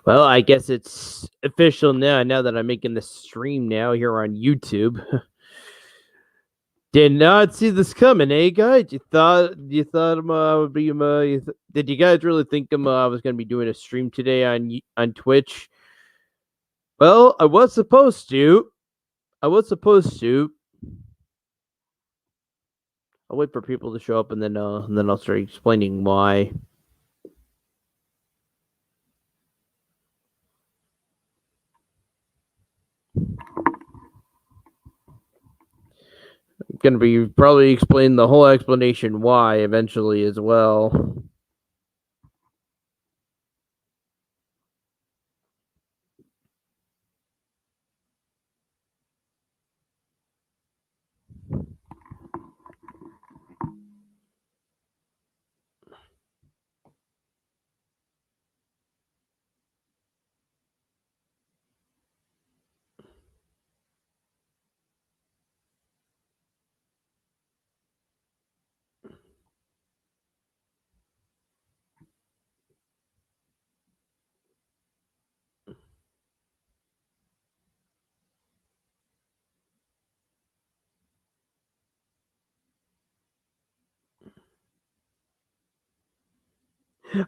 Well, I guess it's official now that I'm making this stream now here on YouTube. Did not see this coming, eh, guys? You thought I would be did you guys really think I was gonna be doing a stream today on Twitch? Well, I was supposed to. I was supposed to. I'll wait for people to show up and then I'll start explaining why. I'm gonna be probably explaining the whole explanation why eventually as well.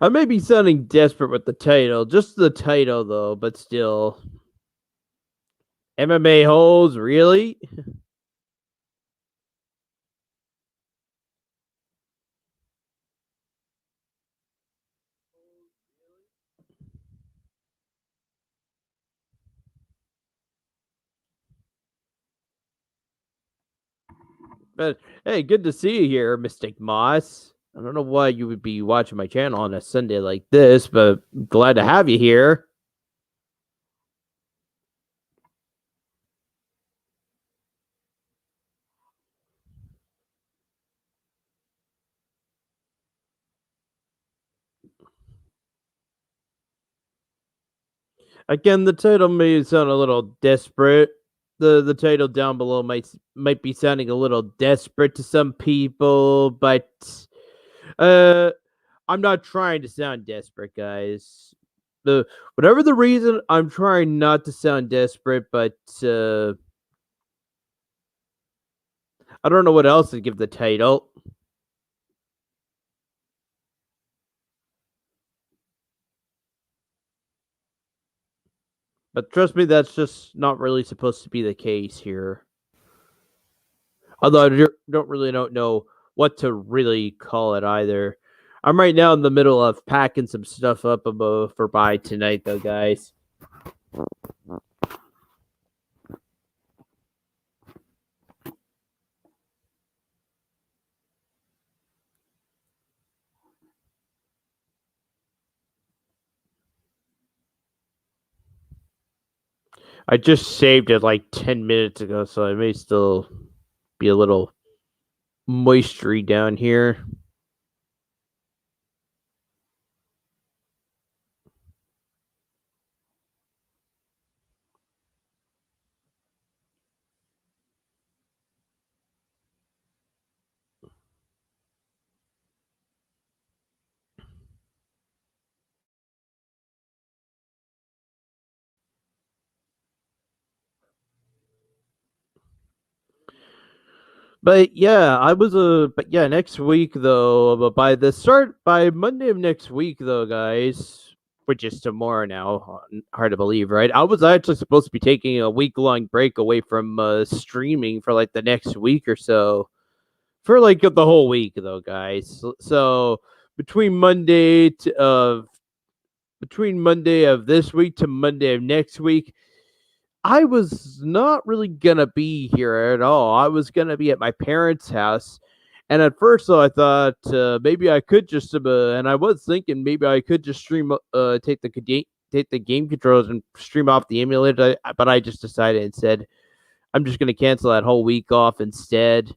I may be sounding desperate with the title, just the title though, but still. MMA holds, really? But hey, good to see you here, Mystic Moss. I don't know why you would be watching my channel on a Sunday like this, but glad to have you here. Again, the title may sound a little desperate. The title down below might be sounding a little desperate to some people, but uh I'm not trying to sound desperate, guys. The whatever the reason, I'm trying not to sound desperate, but I don't know what else to give the title. But trust me, that's just not really supposed to be the case here. Although I don't know what to really call it either. I'm right now in the middle of packing some stuff up for buy tonight, though, guys. I just saved it like 10 minutes ago, so I may still be a little moistury down here. But yeah, but yeah, next week though, but by Monday of next week though, guys, which is tomorrow now, hard to believe, right? I was actually supposed to be taking a week-long break away from streaming for like the next week or so. For like the whole week though, guys. So between between Monday of this week to Monday of next week, I was not really gonna be here at all. I was gonna be at my parents' house, and at first, though, I thought maybe I could just, and I was thinking maybe I could just take the game controllers and stream off the emulator. But I just decided instead, I'm just gonna cancel that whole week off instead,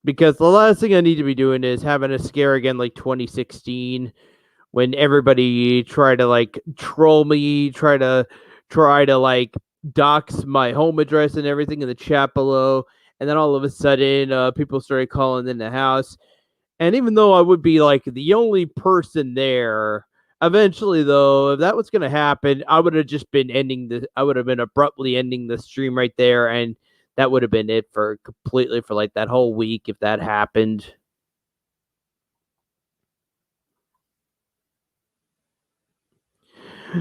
because the last thing I need to be doing is having a scare again like 2016 when everybody tried to like troll me, try to like dox my home address and everything in the chat below, and then all of a sudden people started calling in the house, And even though I would be like the only person there, eventually though, if that was gonna happen, I would have just been ending the I would have been abruptly ending the stream right there, and that would have been it for completely for like that whole week if that happened.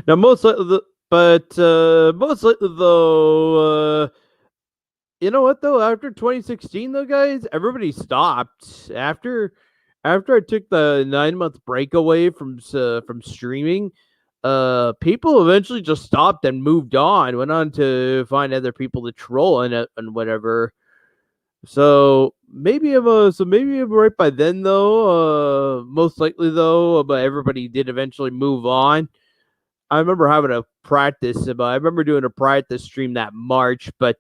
Now most likely most likely though, you know what though? After 2016 though, guys, everybody stopped after I took the 9 month break away from streaming. People eventually just stopped and moved on, went on to find other people to troll and whatever. Maybe I'm right by then though. Most likely though, but everybody did eventually move on. I remember having a practice. But I remember doing a practice stream that March, but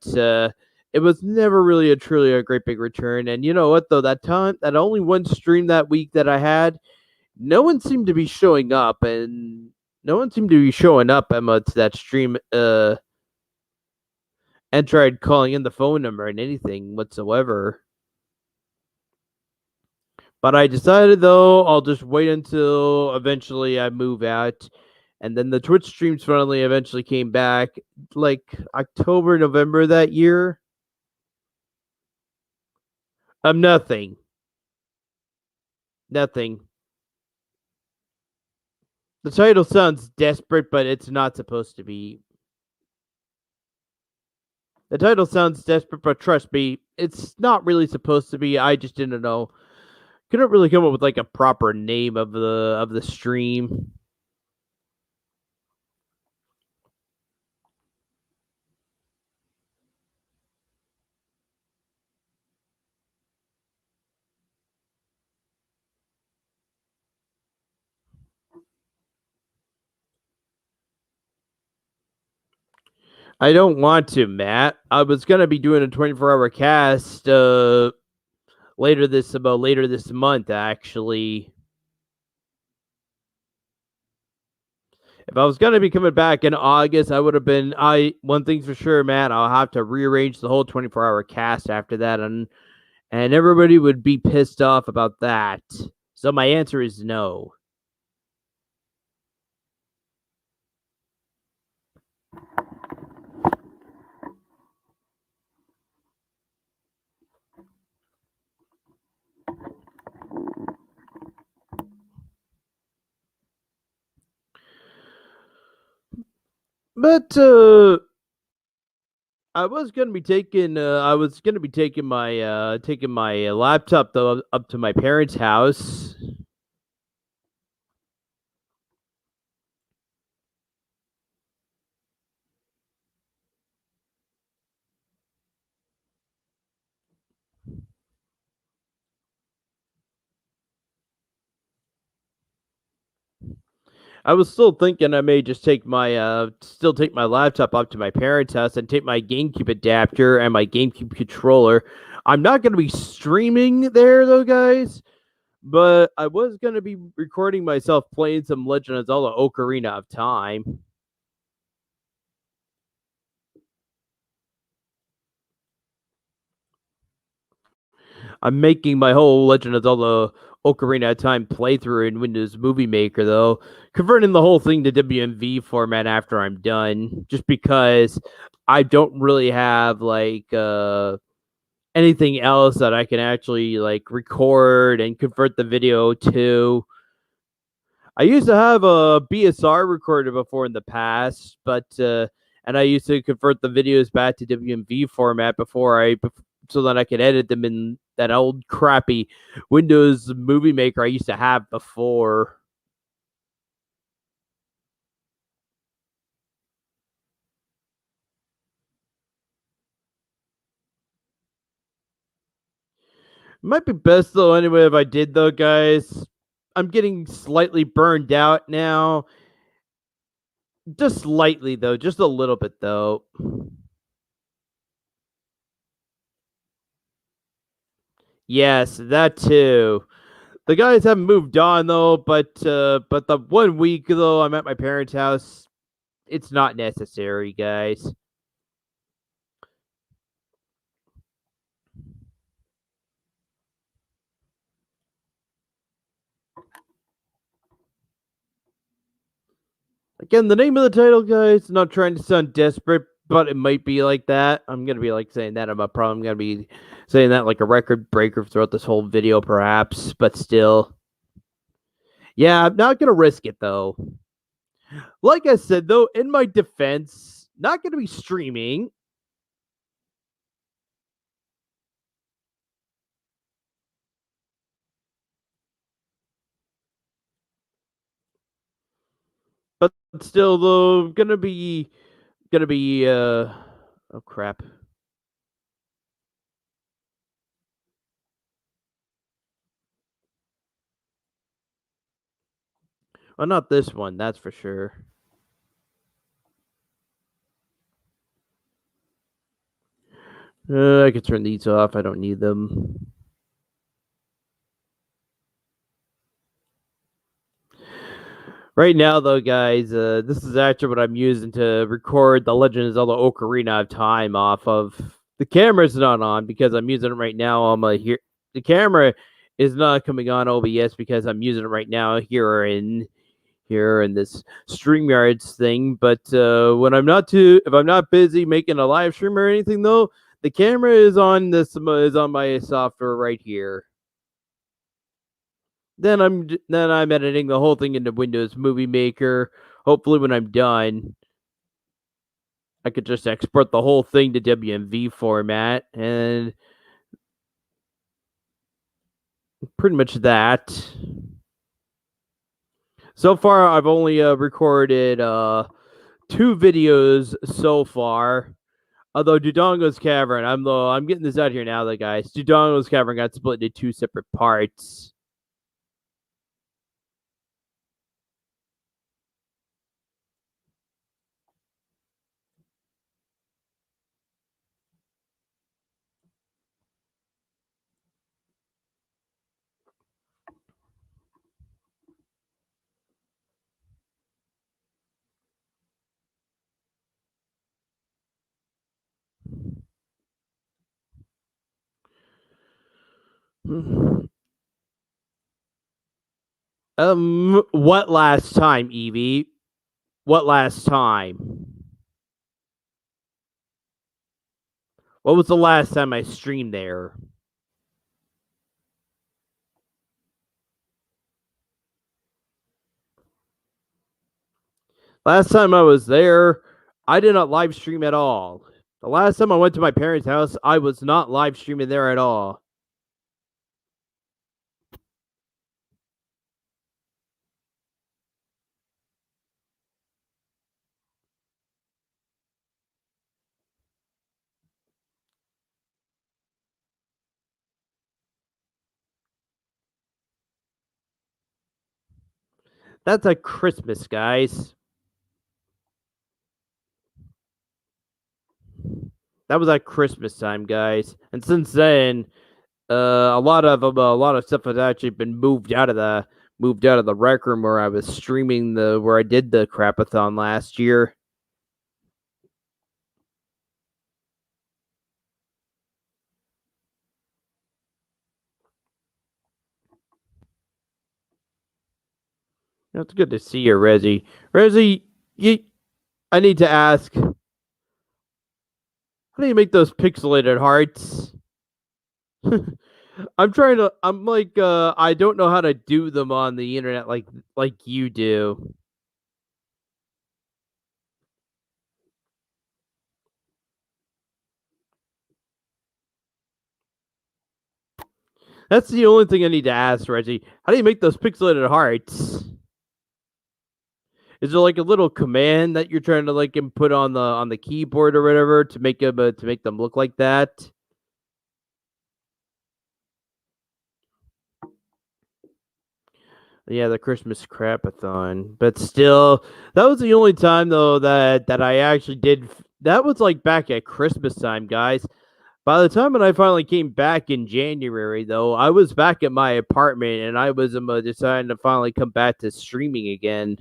it was never really a truly a great big return. And you know what though? That only one stream that week that I had, no one seemed to be showing up, and no one seemed to be showing up, Emma, to that stream. And tried calling in the phone number and anything whatsoever. But I decided though I'll just wait until eventually I move out. And then the Twitch streams finally eventually came back like October, November that year. Nothing. Nothing. The title sounds desperate, but it's not supposed to be. The title sounds desperate, but trust me, it's not really supposed to be. I just didn't know. Couldn't really come up with like a proper name of the stream. I don't want to, Matt. I was gonna be doing a 24-hour cast later this month actually. If I was gonna be coming back in August, I would have been I one thing's for sure, Matt, I'll have to rearrange the whole 24-hour cast after that, and everybody would be pissed off about that. So my answer is no. But I was gonna be taking my laptop though up to my parents' house. I was still thinking I may just take my laptop up to my parents' house and take my GameCube adapter and my GameCube controller. I'm not going to be streaming there though, guys, but I was going to be recording myself playing some Legend of Zelda Ocarina of Time. I'm making my whole Legend of Zelda Ocarina of Time playthrough in Windows Movie Maker, though, converting the whole thing to WMV format after I'm done, just because I don't really have anything else that I can actually like record and convert the video to. I used to have a BSR recorder before in the past, but and I used to convert the videos back to WMV format so that I could edit them in that old crappy Windows Movie Maker I used to have before. Might be best though anyway if I did though, guys. I'm getting slightly burned out now. Just slightly though, just a little bit though. Yes, that too. The guys haven't moved on though, but the 1 week though I'm at my parents' house, it's not necessary, guys. Again, the name of the title, guys, not trying to sound desperate, but it might be like that. I'm gonna be like saying that. I'm probably gonna be saying that like a record breaker throughout this whole video, perhaps, but still. Yeah, I'm not gonna risk it though. Like I said, though, in my defense, not gonna be streaming. But still, though, gonna be oh crap. Well, not this one, that's for sure. I could turn these off. I don't need them. Right now, though, guys, this is actually what I'm using to record the Legend of Zelda Ocarina of Time off of. The camera's not on because I'm using it right now on my here. The camera is not coming on OBS because I'm using it right now here in this StreamYards thing. But when if I'm not busy making a live stream or anything, though, the camera is on my software right here. Then I'm editing the whole thing into Windows Movie Maker. Hopefully, when I'm done, I could just export the whole thing to WMV format, and pretty much that. So far, I've only recorded 2 videos so far. Although Dodongo's Cavern, I'm getting this out here now, though, guys. Dodongo's Cavern got split into 2 separate parts. What last time, Evie? What last time? What was the last time I streamed there? Last time I was there, I did not live stream at all. The last time I went to my parents' house, I was not live streaming there at all. That's at Christmas, guys. That was at Christmas time, guys. And since then, a lot of stuff has actually been moved out of the rec room where I was streaming where I did the crapathon last year. It's good to see you, Rezzy. Rezzy, I need to ask, how do you make those pixelated hearts? I'm like I don't know how to do them on the internet like you do. That's the only thing I need to ask, Reggie. How do you make those pixelated hearts? Is there like a little command that you're trying to like input on the keyboard or whatever to make them look like that? Yeah, the Christmas crapathon. But still, that was the only time though that I actually did. That was like back at Christmas time, guys. By the time when I finally came back in January, though, I was back at my apartment and I was deciding to finally come back to streaming again.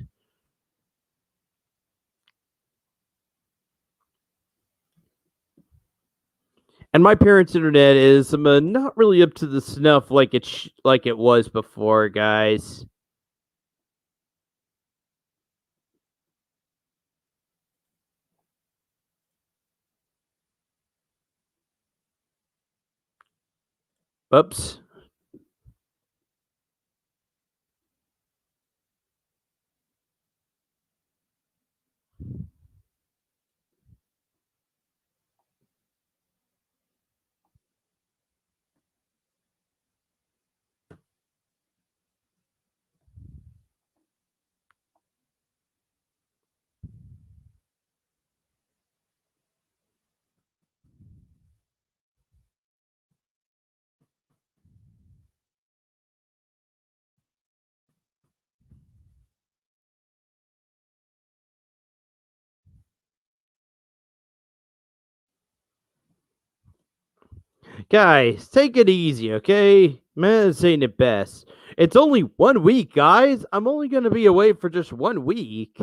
And my parents' internet is not really up to the snuff like it was before, guys. Oops. Guys, take it easy, okay? Man, this ain't the best. It's only 1 week, guys. I'm only gonna be away for just 1 week.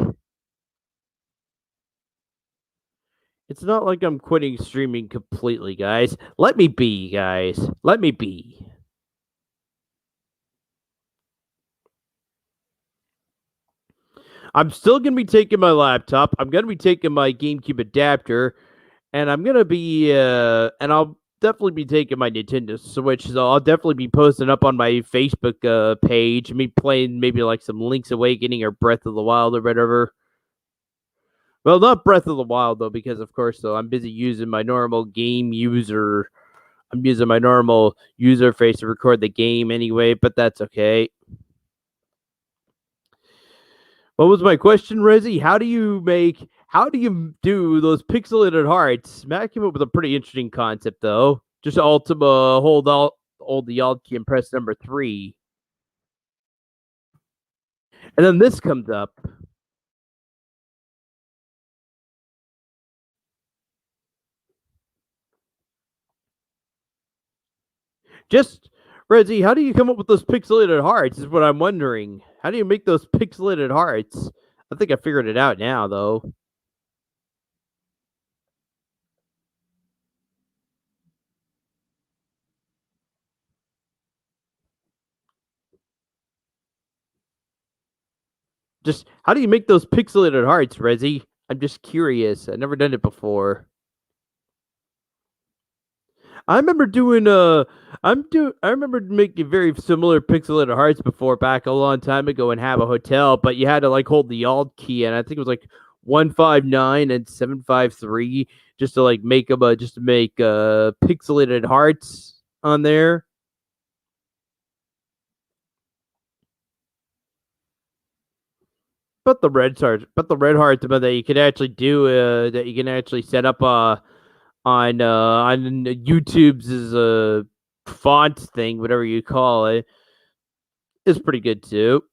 It's not like I'm quitting streaming completely, guys. Let me be, guys. Let me be. I'm still gonna be taking my laptop. I'm gonna be taking my GameCube adapter, and I'm gonna be and I'll definitely be taking my Nintendo Switch. So I'll definitely be posting up on my Facebook page. Me playing maybe like some Link's Awakening or Breath of the Wild or whatever. Well, not Breath of the Wild though, because of course though I'm busy using my normal game user. I'm using my normal user face to record the game anyway, but that's okay. What was my question, Rezzy? How do you do those pixelated hearts? Matt came up with a pretty interesting concept though. Just Ultima hold the Alt key and press number 3. And then this comes up. Just Rezzy, how do you come up with those pixelated hearts? Is what I'm wondering. How do you make those pixelated hearts? I think I figured it out now though. Just how do you make those pixelated hearts, Rezzy? I'm just curious. I've never done it before. I remember doing I remember making very similar pixelated hearts before back a long time ago in Have a Hotel, but you had to like hold the Alt key and I think it was like 159 and 753 just to like make them just to make pixelated hearts on there. But the red hearts but that you can actually do that you can actually set up on YouTube's font thing, whatever you call it, is pretty good too.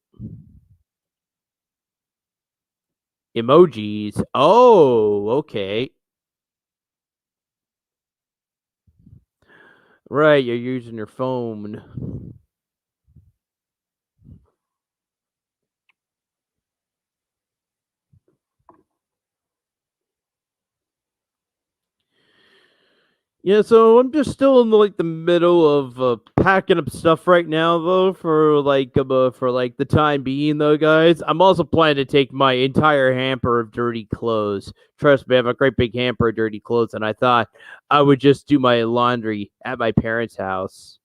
Emojis. Oh, okay. Right, you're using your phone. Yeah, so I'm just still in like the middle of packing up stuff right now, though. For like the time being, though, guys. I'm also planning to take my entire hamper of dirty clothes. Trust me, I have a great big hamper of dirty clothes, and I thought I would just do my laundry at my parents' house.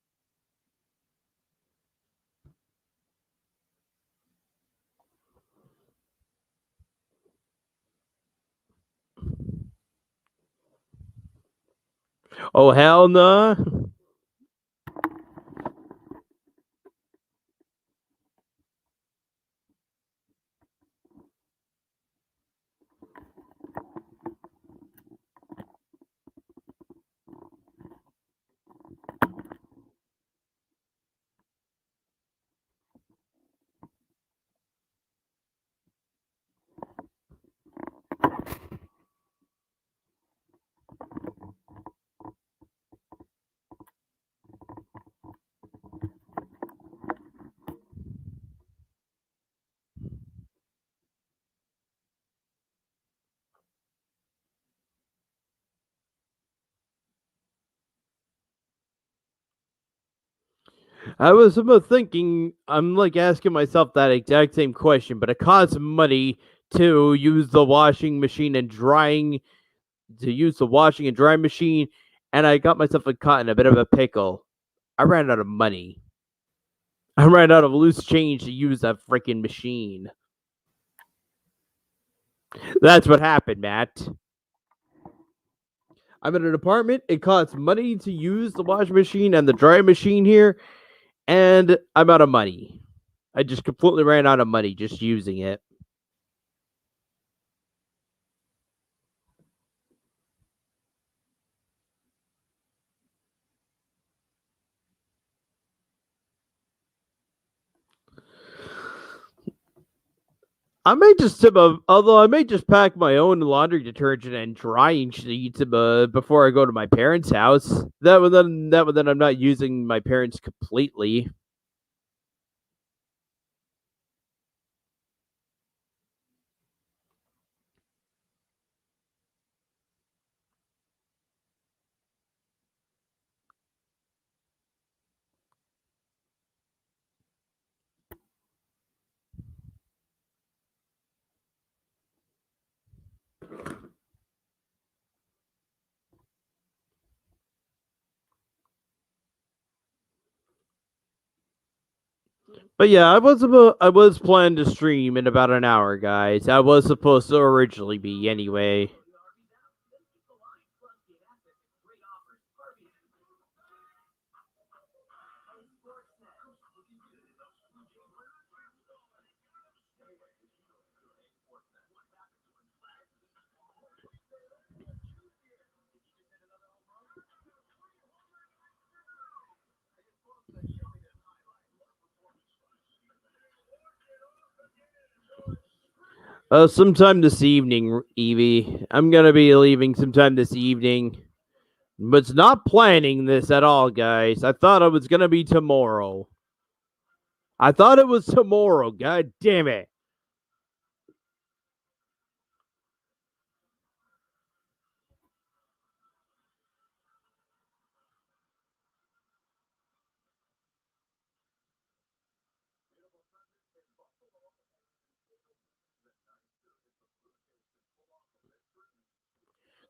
Oh hell no! Nah. I'm thinking, I'm like asking myself that exact same question, but it costs money to use the washing machine and drying, to use the washing and drying machine, and I got myself caught in a bit of a pickle. I ran out of money. I ran out of loose change to use that freaking machine. That's what happened, Matt. I'm in an apartment. It costs money to use the washing machine and the drying machine here, and I'm out of money. I just completely ran out of money just using it. Although I may just pack my own laundry detergent and drying sheets before I go to my parents' house. That way then I'm not using my parents completely. But yeah, I was planning to stream in about an hour, guys. I was supposed to originally be anyway. Sometime this evening, Evie. I'm gonna be leaving sometime this evening. But it's not planning this at all, guys. I thought it was gonna be tomorrow. I thought it was tomorrow. God damn it.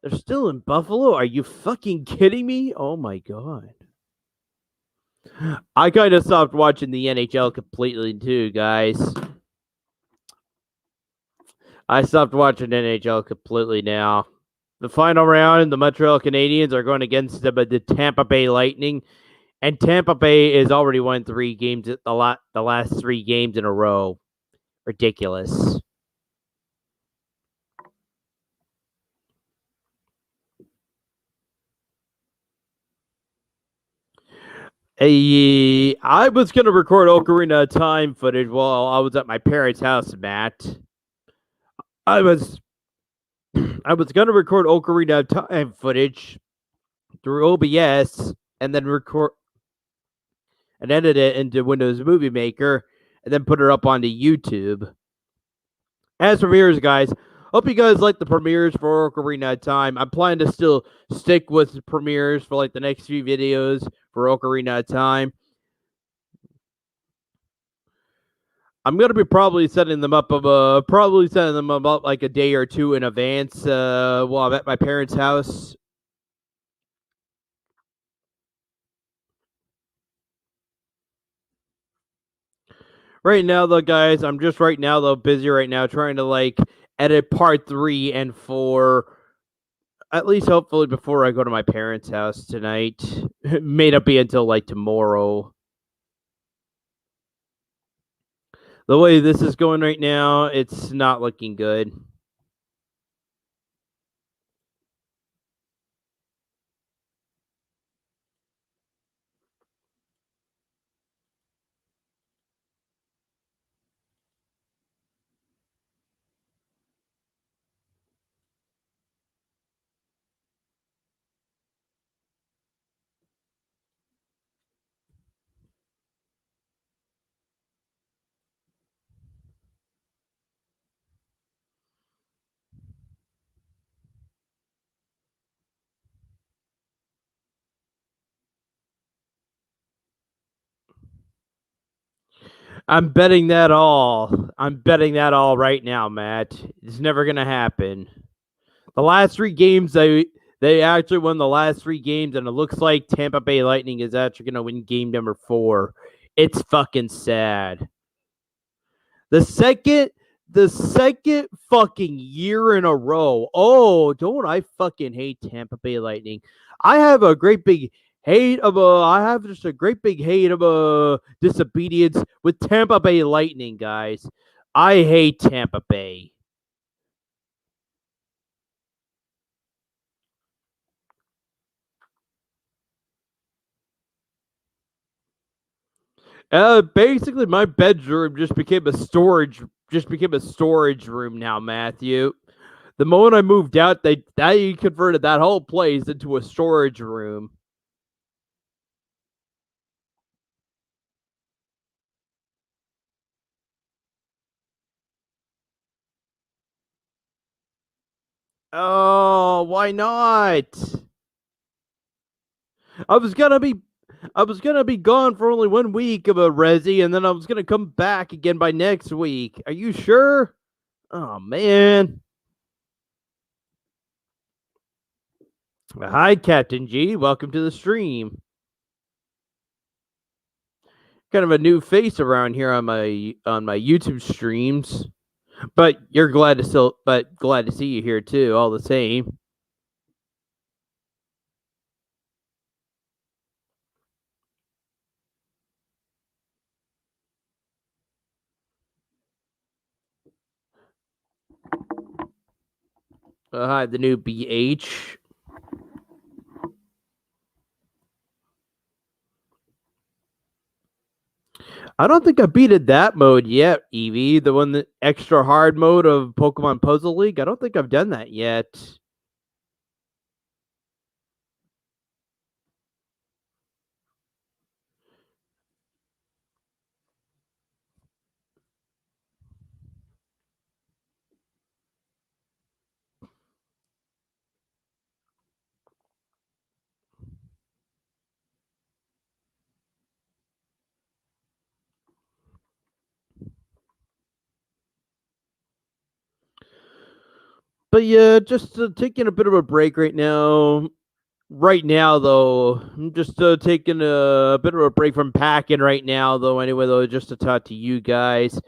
They're still in Buffalo? Are you fucking kidding me? Oh my god. I kind of stopped watching the NHL completely too, guys. I stopped watching NHL completely now. The final round, the Montreal Canadiens are going against the Tampa Bay Lightning, and Tampa Bay has already won 3 games the last 3 games in a row. Ridiculous. I was gonna record Ocarina of Time footage while I was at my parents' house, Matt. I was I was gonna record Ocarina of Time footage through OBS and then record and edit it into Windows Movie Maker and then put it up onto YouTube. As premieres, guys, hope you guys like the premieres for Ocarina of Time. I'm planning to still stick with premieres for like the next few videos for Ocarina of Time. I'm gonna be probably setting them up like a day or two in advance while I'm at my parents' house. Right now, though, guys, I'm just right now though busy right now trying to like edit part 3 and 4. At least hopefully before I go to my parents' house tonight. May not be until like tomorrow. The way this is going right now, it's not looking good. I'm betting that all. I'm betting that all right now, Matt. It's never gonna happen. The last 3 games They actually won the last 3 games, and it looks like Tampa Bay Lightning is actually going to win game number 4. It's fucking sad. The second fucking year in a row. Oh, don't I fucking hate Tampa Bay Lightning. I have a great big hate of disobedience with Tampa Bay Lightning, guys. I hate Tampa Bay. Basically, my bedroom just became a storage room now, Matthew. The moment I moved out, they converted that whole place into a storage room. Oh, why not? I was gonna be gone for only 1 week of a resi, and then I was gonna come back again by next week. Are you sure? Oh man. Hi, Captain G. Welcome to the stream. Kind of a new face around here on my YouTube streams, but glad to see you here too. All the same. Hi, the new BH. I don't think I beated that mode yet, Eevee. The one that extra hard mode of Pokemon Puzzle League. I don't think I've done that yet. But yeah, just taking a bit of a break right now. Right now, though, I'm just taking a bit of a break from packing right now, though. Anyway, though, just to talk to you guys.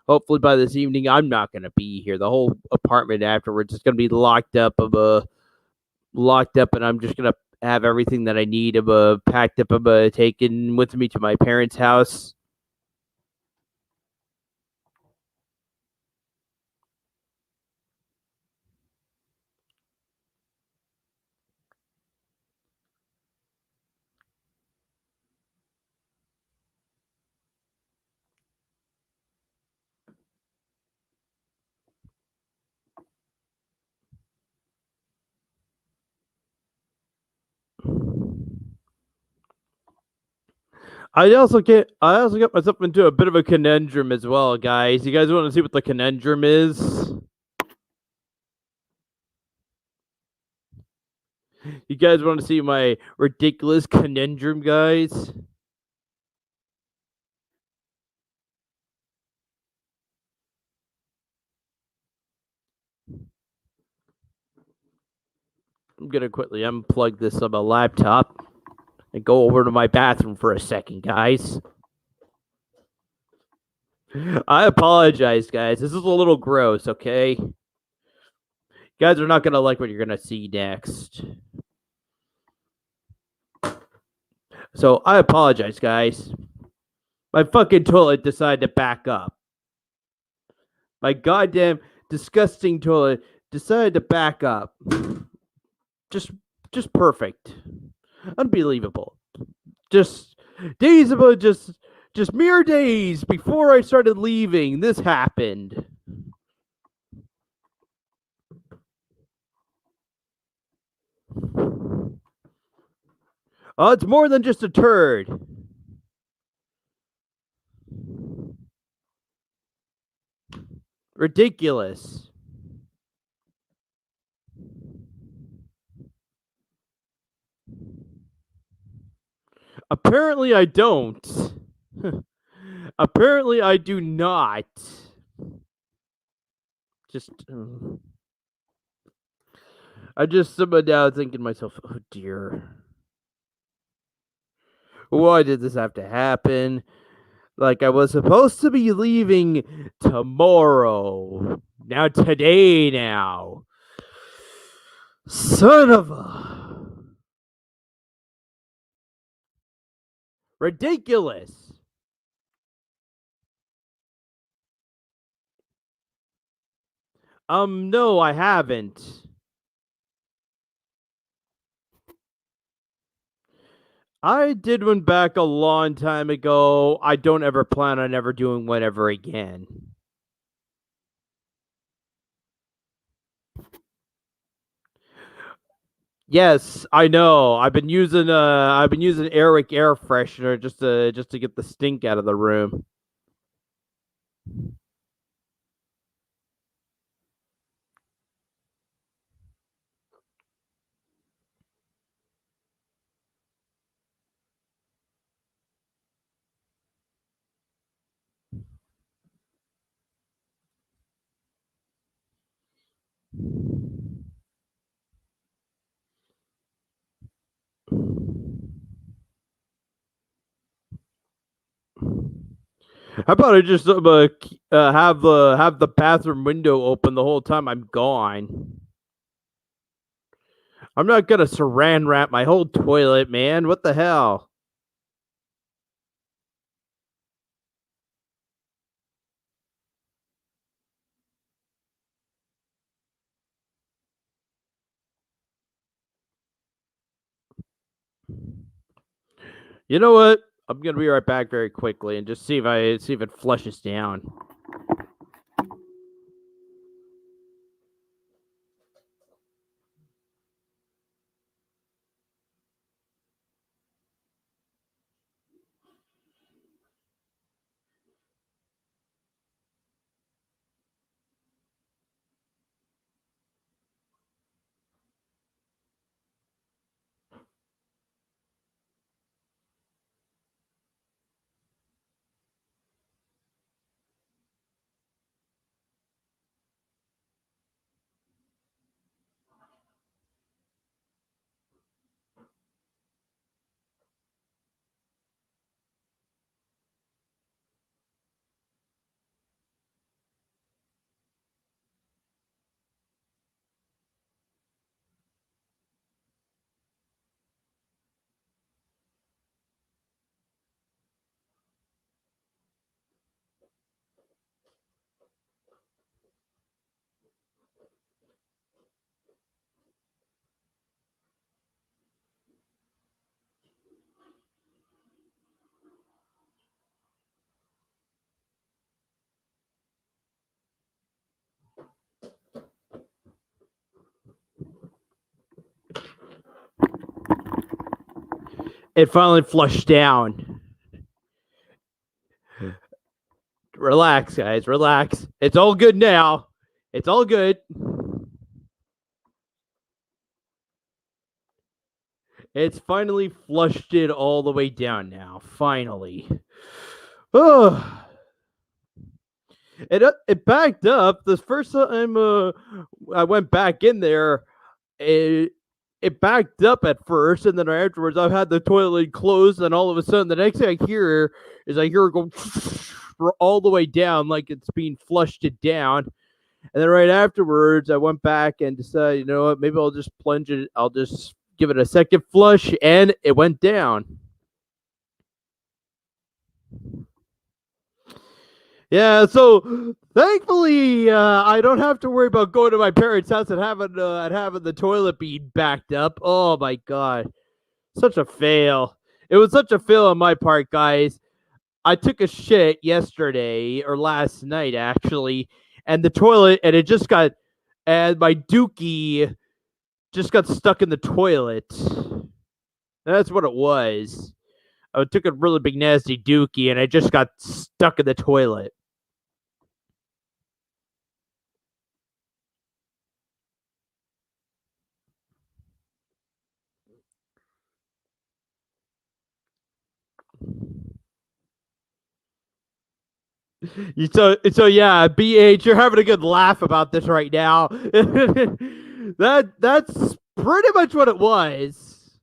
Hopefully, by this evening, I'm not going to be here. The whole apartment afterwards is going to be locked up, and I'm just going to have everything that I need packed up, taken with me to my parents' house. I also got myself into a bit of a conundrum as well, guys. You guys want to see what the conundrum is? You guys want to see my ridiculous conundrum, guys? I'm gonna quickly unplug this on my laptop and go over to my bathroom for a second, guys. I apologize, guys. This is a little gross, okay? You guys are not gonna like what you're gonna see next. So I apologize, guys. My fucking toilet decided to back up. My goddamn disgusting toilet decided to back up. Just perfect. Unbelievable. Just days about just mere days before I started leaving, this happened. Oh, it's more than just a turd. Ridiculous. Apparently, I don't. Apparently, I do not. Just. I just sitting down thinking to myself, oh dear, why did this have to happen? Like I was supposed to be leaving tomorrow. Now today now. Son of a ridiculous. No, I haven't. I did one back a long time ago. I don't ever plan on ever doing one ever again. Yes, I know. I've been using Airwick air freshener just to get the stink out of the room. How about I just have the bathroom window open the whole time I'm gone? I'm not gonna saran wrap my whole toilet, man. What the hell? You know what? I'm gonna be right back very quickly and just see if it flushes down. It finally flushed down. Relax, guys. Relax. It's all good now. It's all good. It's finally flushed it all the way down now. Finally. Oh, it backed up. The first time I went back in there, it it backed up at first, and then afterwards I've had the toilet closed, and all of a sudden the next thing I hear it go all the way down like it's being flushed it down. And then right afterwards, I went back and decided, you know what, maybe I'll just plunge it. I'll just give it a second flush, and it went down. Yeah, so thankfully, I don't have to worry about going to my parents' house and having the toilet being backed up. Oh my god, such a fail! It was such a fail on my part, guys. I took a shit yesterday or last night actually, and the toilet and it just got and my dookie just got stuck in the toilet. That's what it was. I took a really big nasty dookie and I just got stuck in the toilet. So yeah, BH, you're having a good laugh about this right now. That's pretty much what it was.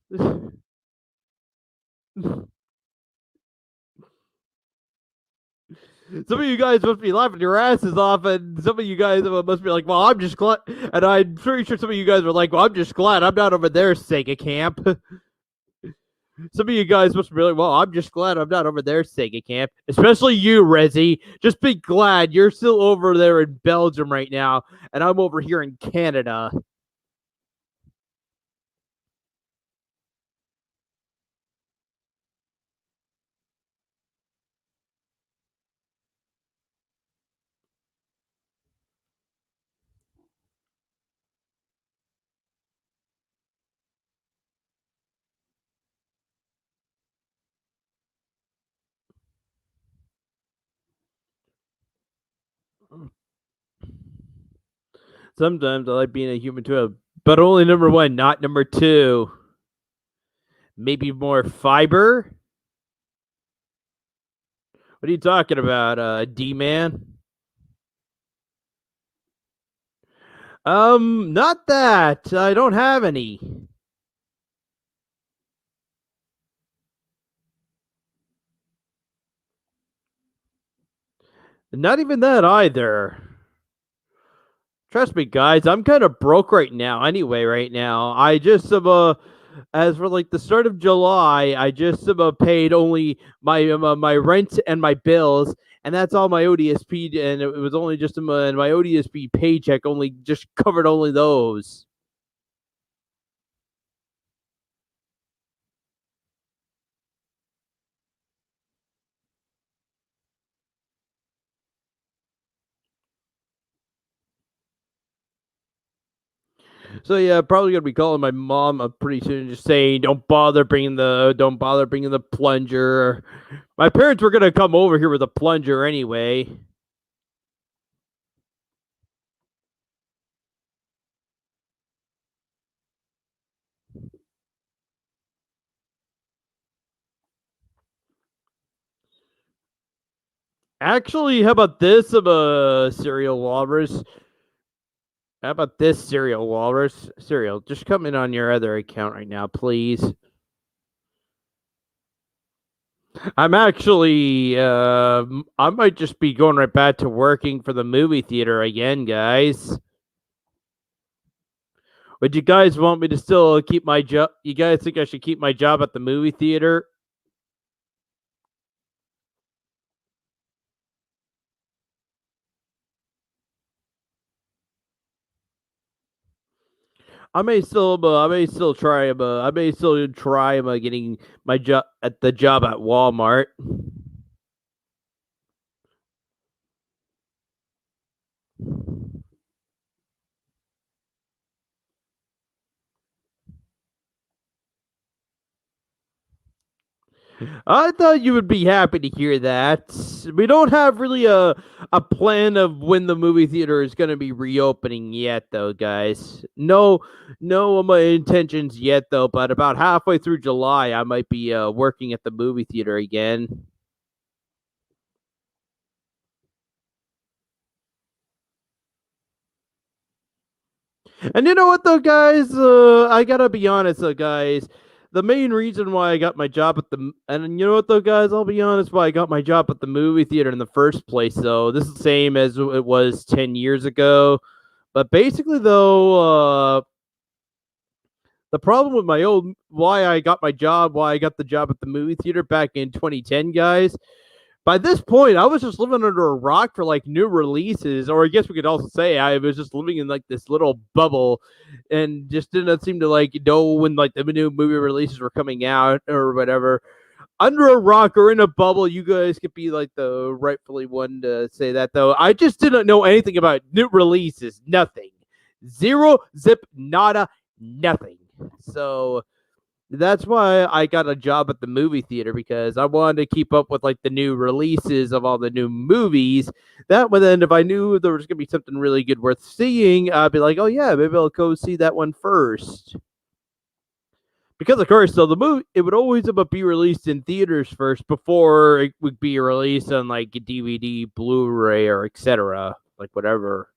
Some of you guys must be laughing your asses off, and some of you guys must be like, "Well, I'm just glad." And I'm pretty sure some of you guys were like, "Well, I'm just glad I'm not over there, Sega camp." Some of you guys must be like, "Well, I'm just glad I'm not over there, Sega camp." Especially you, Rezzy. Just be glad you're still over there in Belgium right now, and I'm over here in Canada. Sometimes I like being a human too, but only number one, not number two. Maybe more fiber. What are you talking about, D man? Not that. I don't have any. Not even that either. Trust me, guys. I'm kind of broke right now. Anyway, right now, I just as for like the start of July, I just paid only my rent and my bills, and that's all my ODSP. And it was only just my ODSP paycheck only just covered only those. So yeah, probably gonna be calling my mom up pretty soon, just saying don't bother bringing the plunger. My parents were gonna come over here with a plunger anyway. Actually, how about this of a cereal walrus? How about this cereal walrus? Cereal, just come in on your other account right now, please. I'm actually I might just be going right back to working for the movie theater again, guys. Would you guys want me to still keep my job? You guys think I should keep my job at the movie theater? I may still try. I may still try. Getting my job at the job at Walmart. I thought you would be happy to hear that. We don't have really a plan of when the movie theater is going to be reopening yet, though, guys. No, my intentions yet, though. But about halfway through July, I might be working at the movie theater again. And you know what, though, guys? I gotta be honest, though, guys. The main reason why I got my job at the and you know what, though, guys? I'll be honest. Why I got my job at the movie theater in the first place, though. This is the same as it was 10 years ago. But basically, though, the problem with my old why I got the job at the movie theater back in 2010, guys. By this point, I was just living under a rock for like new releases, or I guess we could also say I was just living in like this little bubble, and just didn't seem to like know when like the new movie releases were coming out or whatever. Under a rock or in a bubble, you guys could be like the rightfully one to say that. Though I just didn't know anything about new releases, nothing, zero, zip, nada, nothing. So that's why I got a job at the movie theater because I wanted to keep up with like the new releases of all the new movies. That way, then if I knew there was gonna be something really good worth seeing, I'd be like, oh yeah, maybe I'll go see that one first. Because of course, so the movie it would always be released in theaters first before it would be released on like DVD, Blu-ray, or etc. Like whatever.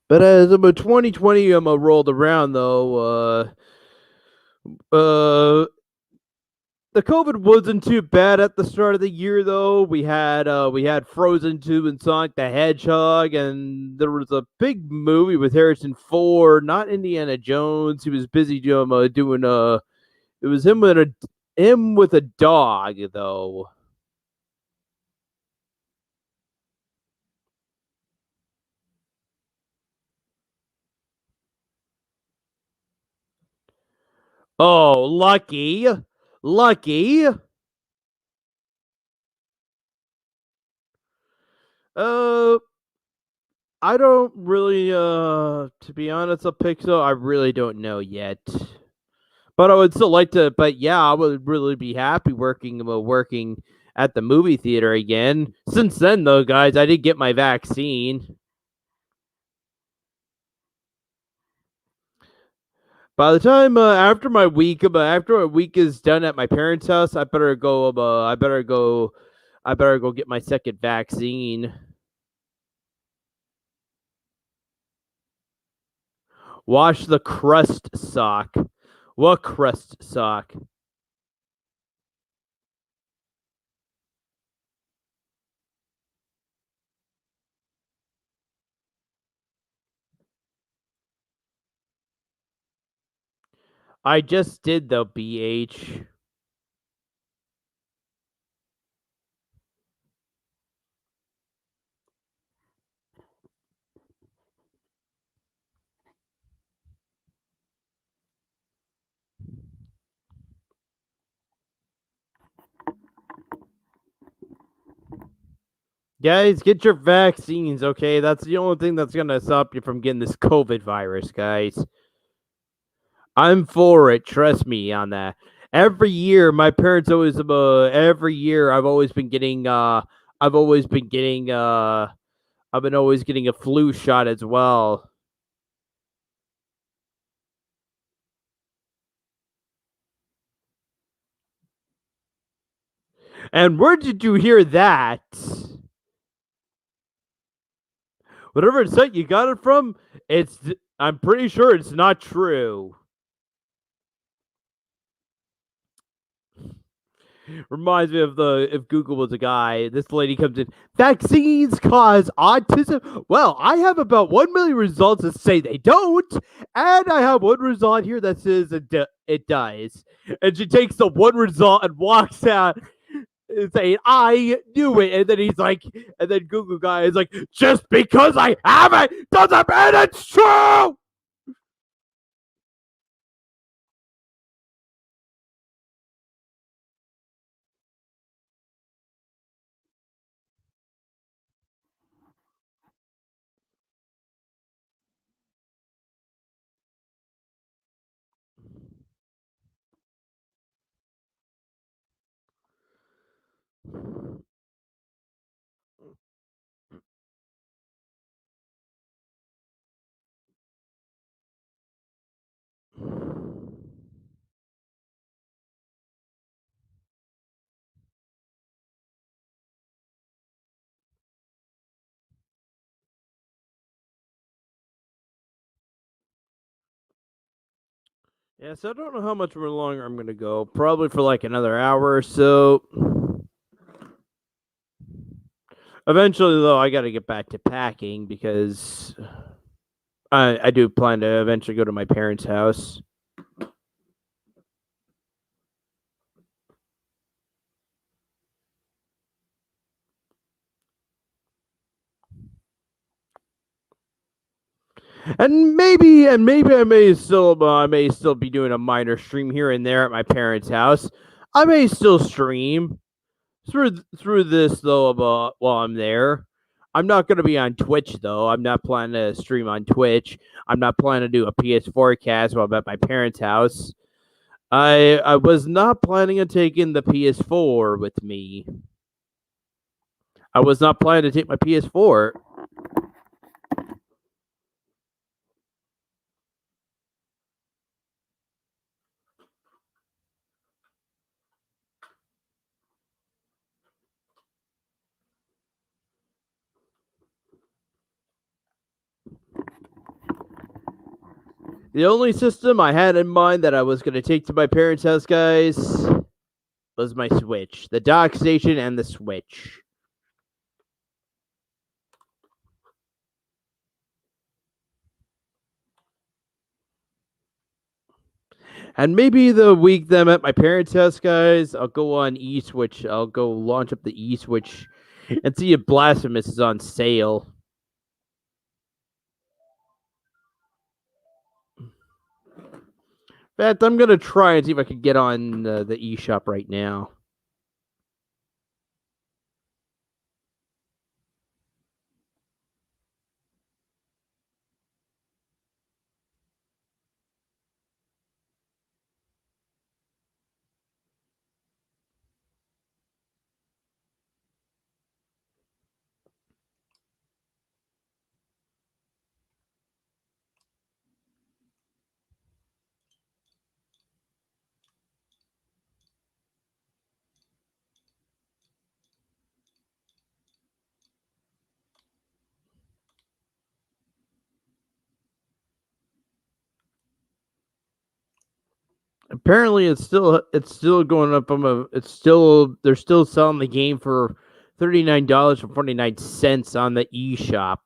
But as about 2020 rolled around though, uh the COVID wasn't too bad at the start of the year though. We had Frozen 2 and Sonic the Hedgehog, and there was a big movie with Harrison Ford, not Indiana Jones. He was busy doing it was him with a dog though. Oh, lucky. Lucky. Uh I don't really to be honest, a Pixel, I really don't know yet. But I would still like to. But yeah, I would really be happy working at the movie theater again. Since then, though, guys, I did get my vaccine. By the time after my week is done at my parents' house, I better go. I better go get my second vaccine. Wash the crust sock. What crust sock? I just did the BH. Guys, get your vaccines, okay? That's the only thing that's gonna stop you from getting this COVID virus, guys. I'm for it. Trust me on that. Every year, my parents always. Every year, I've always been getting. I've always been getting. I've been always getting a flu shot as well. And where did you hear that? Whatever site you got it from, it's. I'm pretty sure it's not true. Reminds me of the if Google was a guy. This lady comes in. Vaccines cause autism. Well, I have about 1 million results that say they don't, and I have one result here that says it does. And she takes the one result and walks out and saying, "I knew it." And then he's like, and then Google guy is like, "Just because I have it doesn't mean it's true." Yeah, so I don't know how much more longer I'm gonna go. Probably for like another hour or so. Eventually, though, I got to get back to packing because I do plan to eventually go to my parents' house. And maybe I may still be doing a minor stream here and there at my parents' house. I may still stream through this though about while I'm there. I'm not going to be on Twitch though. I'm not planning to stream on Twitch. I'm not planning to do a PS4 cast while I'm at my parents' house. I was not planning on taking the PS4 with me. I was not planning to take my PS4. The only system I had in mind that I was going to take to my parents' house, guys, was my Switch. The dock station and the Switch. And maybe the week that I'm at my parents' house, guys, I'll go on eSwitch. I'll go launch up the eSwitch and see if Blasphemous is on sale. In fact, I'm going to try and see if I can get on the eShop right now. Apparently, it's still going up. They're still selling the game for $39.49 on the eShop.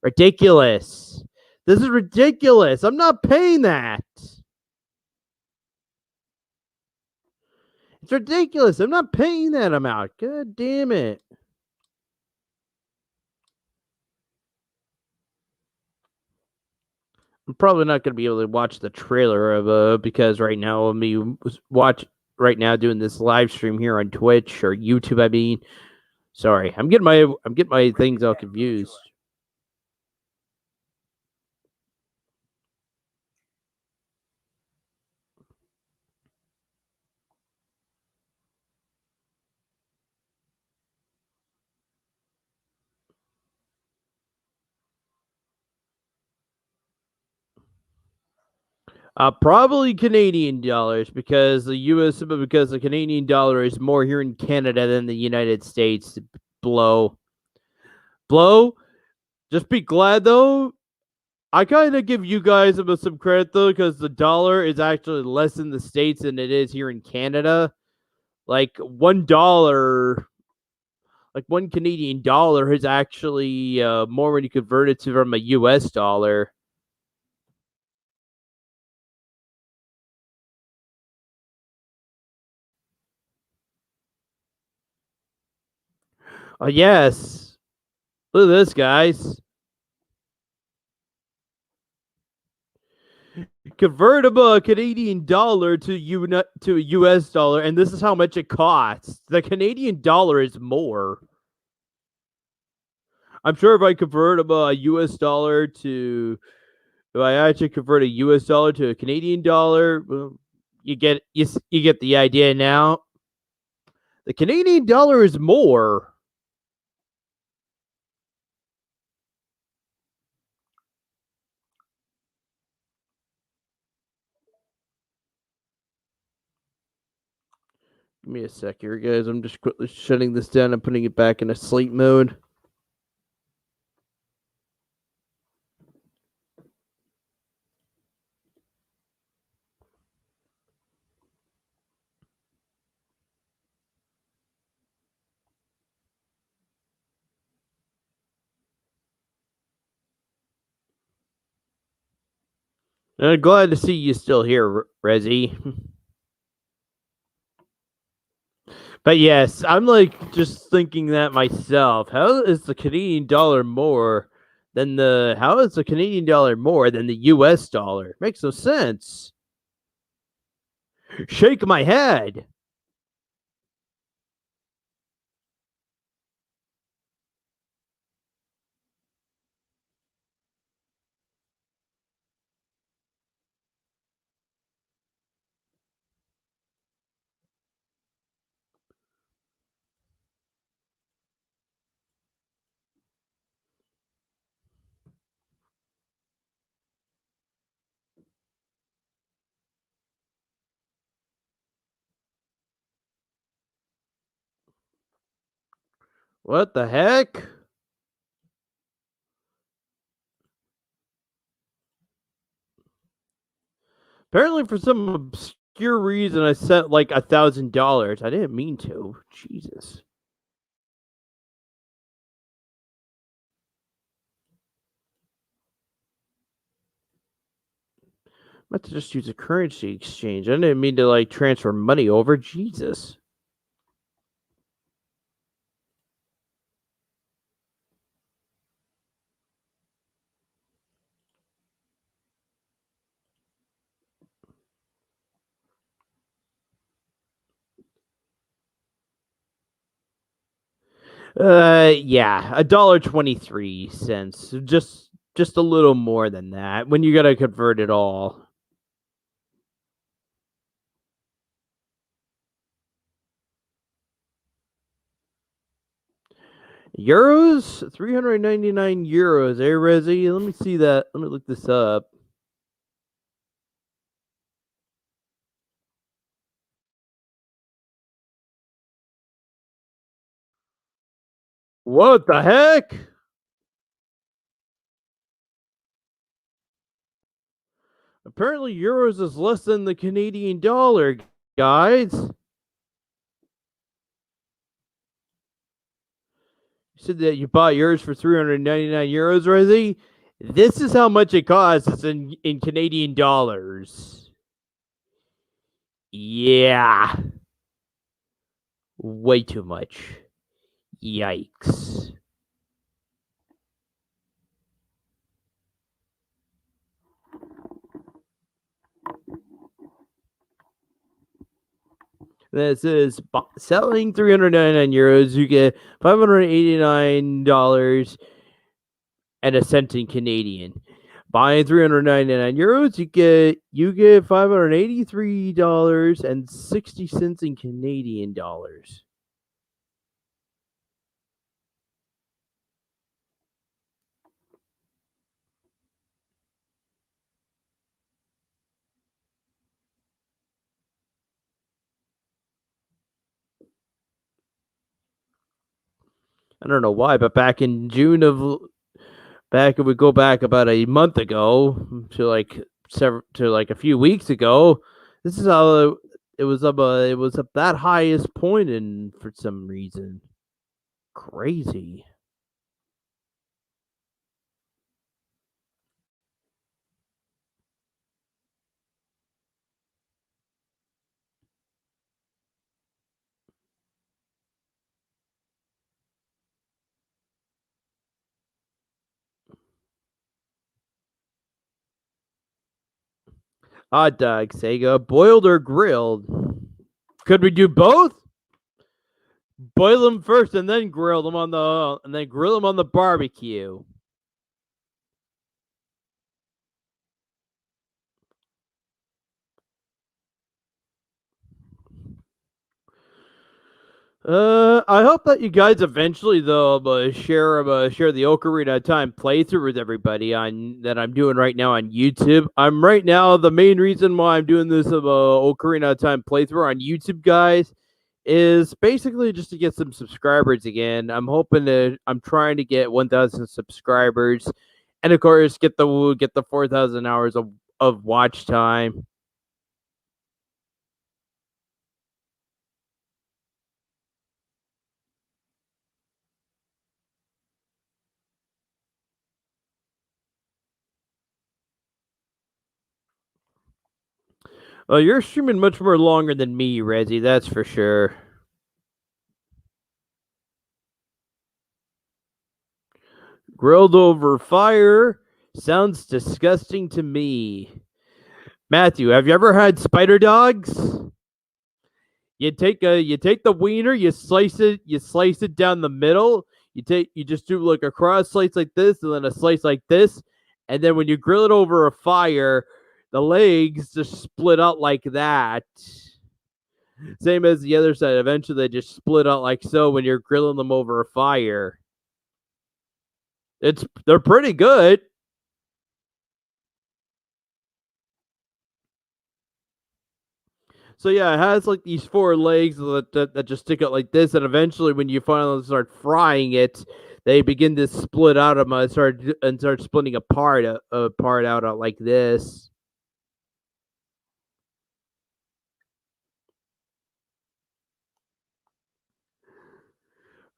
Ridiculous. This is ridiculous. I'm not paying that. It's ridiculous. I'm not paying that amount. God damn it. I'm probably not going to be able to watch the trailer of because right now right now doing this live stream here on Twitch or YouTube. I mean, sorry, I'm getting my things all confused. Probably Canadian dollars because the Canadian dollar is more here in Canada than the United States. Blow. Just be glad though. I kind of give you guys some credit though because the dollar is actually less in the States than it is here in Canada. Like $1, like one Canadian dollar is actually more when you convert it to from a US dollar. Oh, yes. Look at this, guys. Convertible Canadian dollar to a US dollar, and this is how much it costs. The Canadian dollar is more. I'm sure if I convert a US dollar to if I actually convert a US dollar to a Canadian dollar, well, you get the idea now. The Canadian dollar is more. Give me a sec here, guys. I'm just quickly shutting this down and putting it back in a sleep mode. I'm glad to see you still here, Rezzy. But yes, I'm like just thinking that myself. How is the Canadian dollar more than the how is the Canadian dollar more than the US dollar? Makes no sense. Shake my head. What the heck? Apparently, for some obscure reason, I sent like $1,000. I didn't mean to. Jesus. I meant to just use a currency exchange. I didn't mean to like transfer money over. Jesus. Yeah, $1.23. Just a little more than that when you gotta convert it all. Euros? 399 euros, eh, Rezi? Let me see that. Let me look this up. What the heck? Apparently, euros is less than the Canadian dollar, guys. You said that you bought yours for 399 euros, Rezi? This is how much it costs in Canadian dollars. Yeah. Way too much. Yikes. This is selling 399 euros. You get $589 and a cent in Canadian. Buying 399 euros, you get $583.60 in Canadian dollars. I don't know why, but back in June of back if we go back about a month ago to like a few weeks ago, this is how it was up that highest point in for some reason. Crazy. Hot dog, Sega, boiled or grilled? Could we do both? Boil them first and then grill them on the barbecue. I hope that you guys eventually though share the Ocarina of Time playthrough with everybody on that I'm doing right now on YouTube. I'm right now the main reason why I'm doing this Ocarina of Time playthrough on YouTube, guys, is basically just to get some subscribers again. I'm trying to get 1,000 subscribers, and of course get the 4,000 hours of watch time. You're streaming much more longer than me, Rezzy. That's for sure. Grilled over fire sounds disgusting to me. Matthew, have you ever had spider dogs? You take the wiener, you slice it down the middle. You just do like a cross slice like this, and then a slice like this, and then when you grill it over a fire, the legs just split out like that. Same as the other side. Eventually, they just split out like so when you're grilling them over a fire. They're pretty good. So yeah, it has like these four legs that just stick out like this, and eventually, when you finally start frying it, they begin to split out of start splitting apart out like this.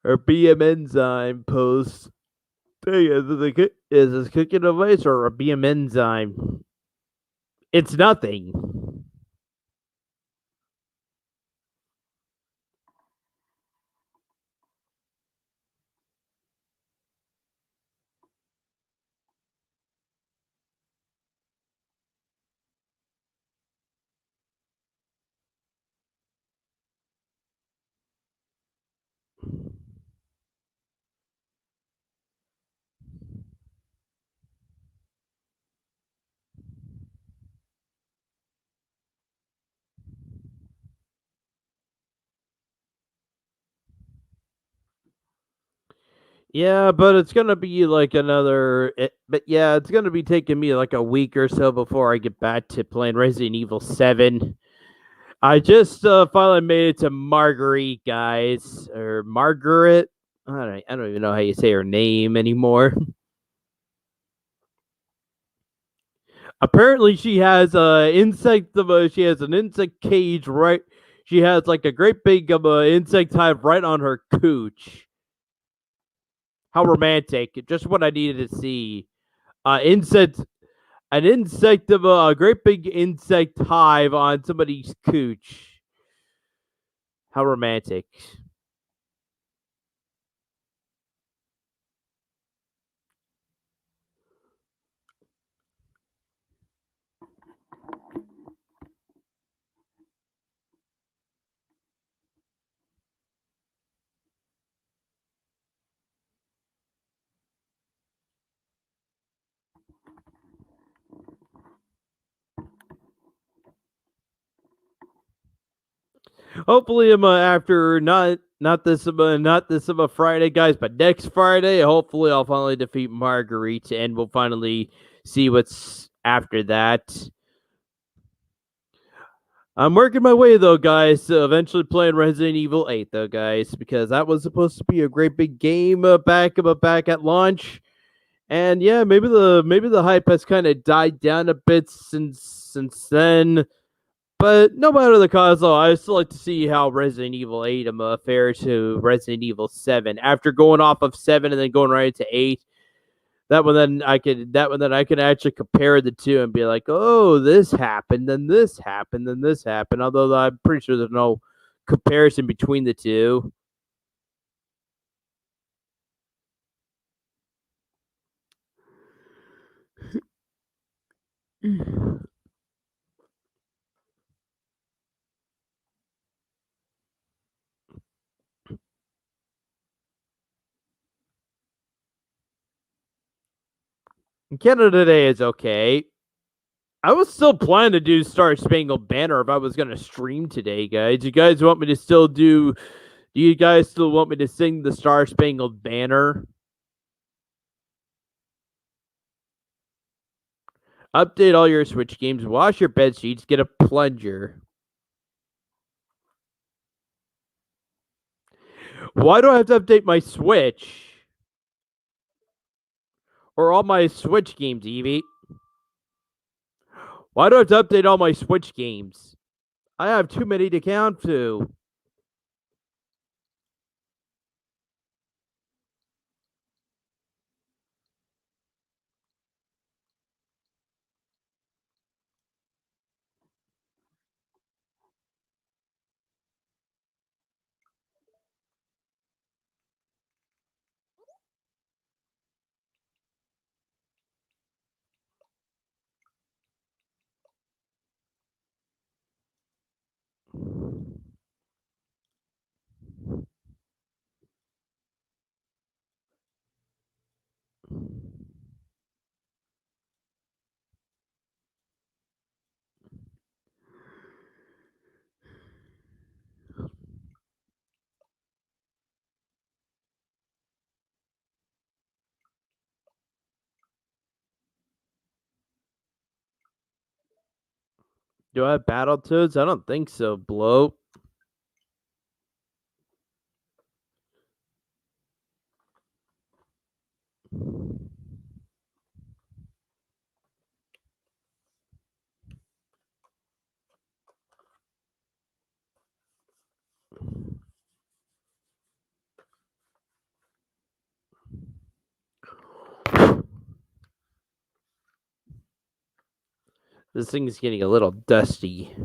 or BM enzyme post. Hey, is this cooking device or a BM enzyme? It's nothing. Yeah, but it's gonna be like but yeah, it's gonna be taking me like a week or so before I get back to playing Resident Evil 7. I just finally made it to Marguerite, guys, or Margaret. I don't even know how you say her name anymore. Apparently, she has a insect. She has an insect cage right. She has like a great big insect hive right on her cooch. How romantic! Just what I needed to see. Insect, an insect of a great big insect hive on somebody's cooch. How romantic! Hopefully, after not this Friday, guys, but next Friday. Hopefully, I'll finally defeat Marguerite, and we'll finally see what's after that. I'm working my way though, guys, to eventually playing Resident Evil 8, though, guys, because that was supposed to be a great big game back at launch. And yeah, maybe the hype has kind of died down a bit since then. But no matter the cause, though, I still like to see how Resident Evil 8 fares to Resident Evil 7. After going off of 7 and then going right into 8, that one then I can actually compare the two and be like, oh, this happened, then this happened, then this happened. Although I'm pretty sure there's no comparison between the two. Canada Day is okay. I was still planning to do Star Spangled Banner if I was gonna stream today, guys. You guys want me to still do? Do you guys still want me to sing the Star Spangled Banner? Update all your Switch games. Wash your bed sheets. Get a plunger. Why do I have to update my Switch or all my Switch games, Evie? Why do I have to update all my Switch games? I have too many to count to. Do I have Battletoads? I don't think so, Blow. This thing's getting a little dusty.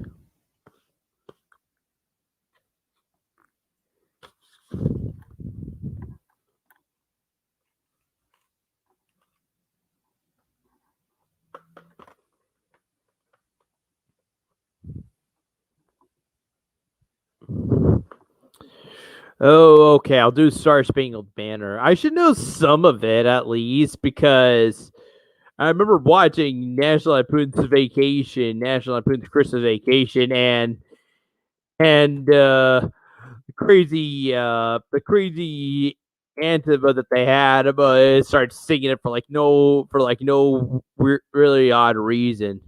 Oh, okay. I'll do Star Spangled Banner. I should know some of it at least because I remember watching National Lampoon's Vacation, National Lampoon's Christmas Vacation, and the crazy anthem that they had, but it started singing it for no really odd reason.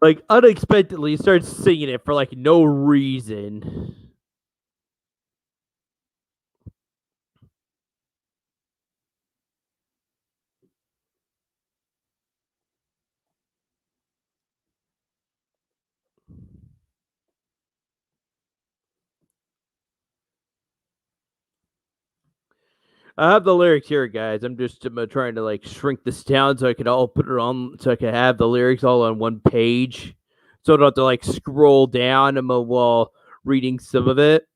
Like unexpectedly started singing it for like no reason. I have the lyrics here, guys. I'm just trying to like shrink this down so I can all put it on, so I can have the lyrics all on one page, so I don't have to like scroll down while reading some of it.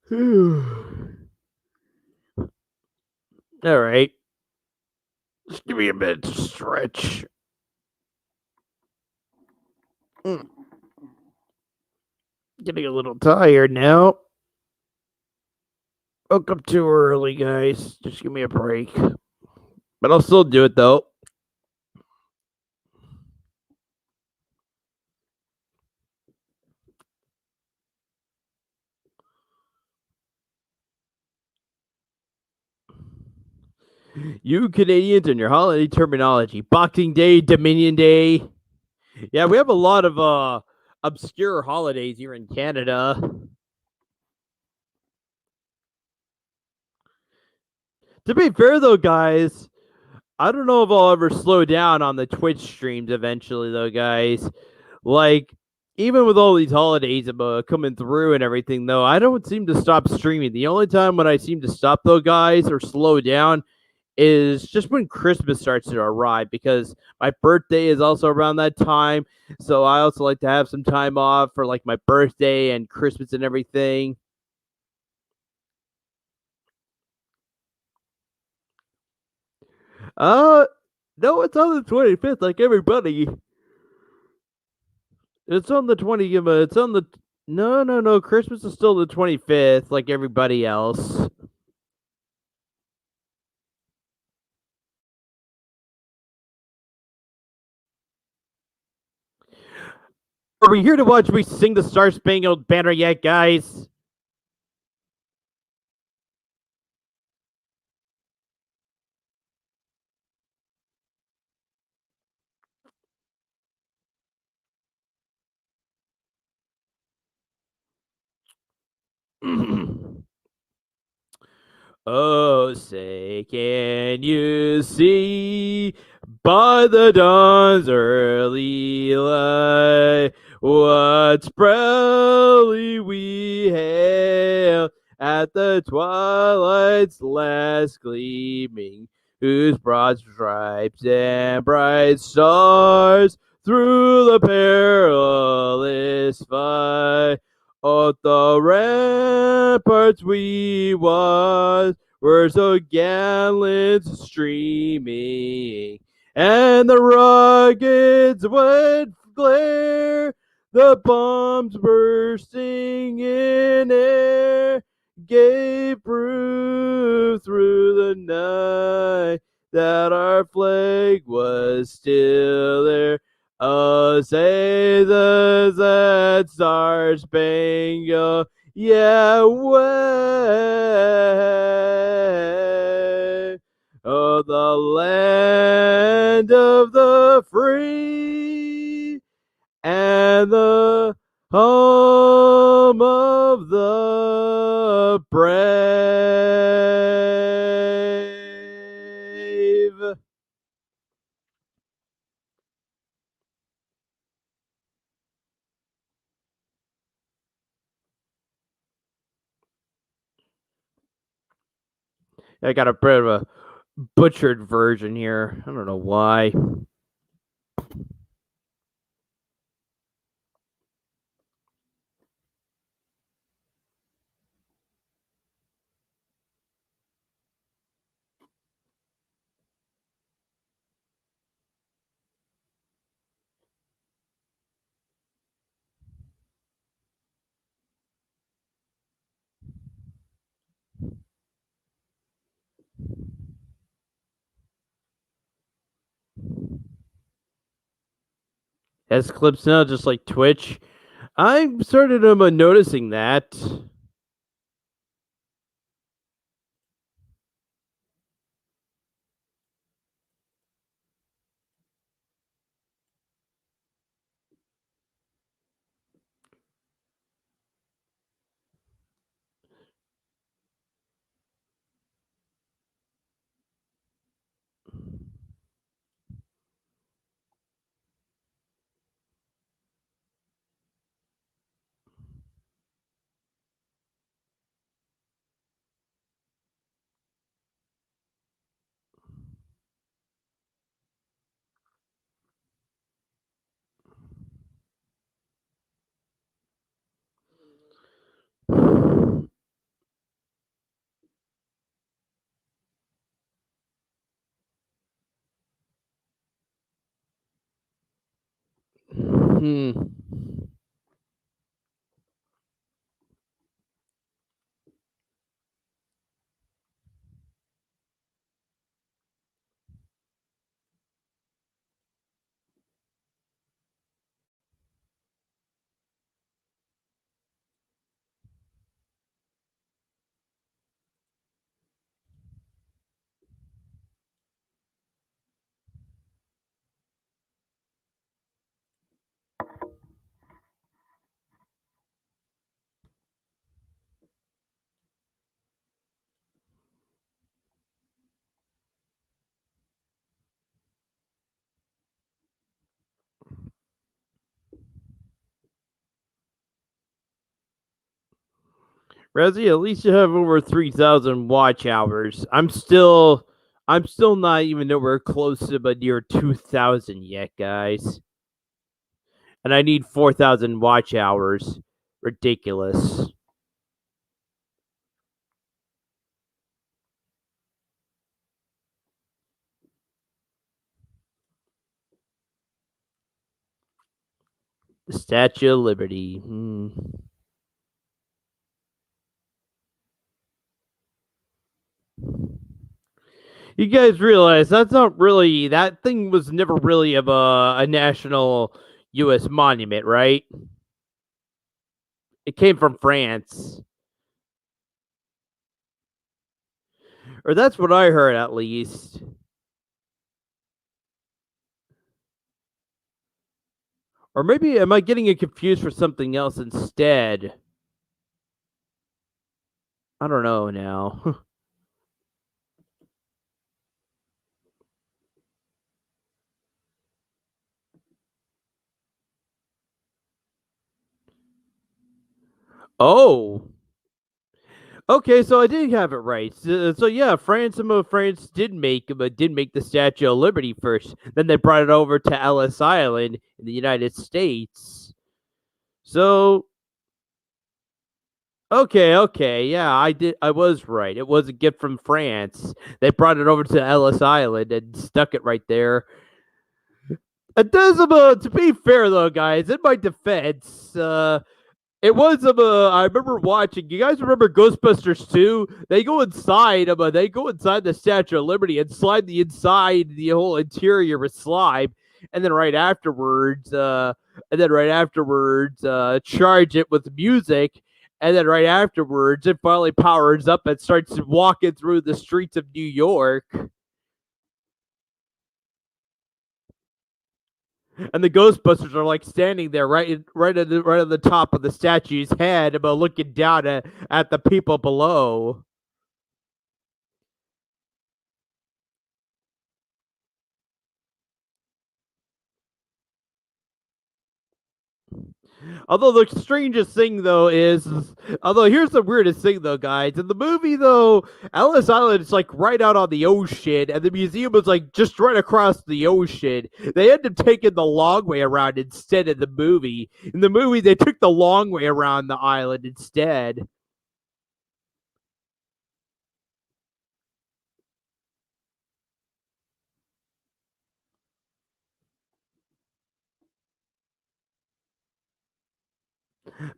All right, just give me a minute to stretch. Mm, Getting a little tired now. Woke up too early, guys. Just give me a break. But I'll still do it though. You Canadians and your holiday terminology. Boxing Day, Dominion Day. Yeah, we have a lot of obscure holidays here in Canada. To be fair though, guys, I don't know if I'll ever slow down on the Twitch streams eventually though, guys. Like even with all these holidays coming through and everything though, I don't seem to stop streaming. The only time when I seem to stop though, guys, or slow down is just when Christmas starts to arrive because my birthday is also around that time. So I also like to have some time off for like my birthday and Christmas and everything. Uh no, it's on the 25th, like everybody. It's on the 20. It's on the no. Christmas is still the 25th, like everybody else. Are we here to watch me sing the Star Spangled Banner yet, guys? Oh, say, can you see by the dawn's early light what proudly we hail at the twilight's last gleaming, whose broad stripes and bright stars through the perilous fight of the ramparts we watched were so gallant streaming, and the rockets would glare, the bombs bursting in air, gave proof through the night that our flag was still there. Oh, say does that star spangled, yeah, well. the land of the free and the home of the brave. I got a bit of a butchered version here. I don't know why. Has clips now, just like Twitch. I started noticing that. Hmm. Resi, at least you have over 3,000 watch hours. I'm still not even nowhere close to but near 2,000 yet, guys. And I need 4,000 watch hours. Ridiculous. The Statue of Liberty. You guys realize that's not really, that thing was never really of a national U.S. monument, right? It came from France. Or that's what I heard, at least. Or maybe am I getting it confused for something else instead? I don't know now. Oh. Okay, so I did have it right. So yeah, France did make the Statue of Liberty first. Then they brought it over to Ellis Island in the United States. So okay, yeah, I was right. It was a gift from France. They brought it over to Ellis Island and stuck it right there. It does, to be fair though, guys, in my defense, it was I remember watching. You guys remember Ghostbusters 2? They go inside the Statue of Liberty and slide the whole interior with slime, and then right afterwards, charge it with music, and then right afterwards, it finally powers up and starts walking through the streets of New York. And the Ghostbusters are like standing there, right at the top of the statue's head, but looking down at the people below. Although the strangest thing though is, although here's the weirdest thing though, guys. In the movie though, Ellis Island is like right out on the ocean, and the museum is like just right across the ocean. They end up taking the long way around instead of the movie. In the movie, they took the long way around the island instead.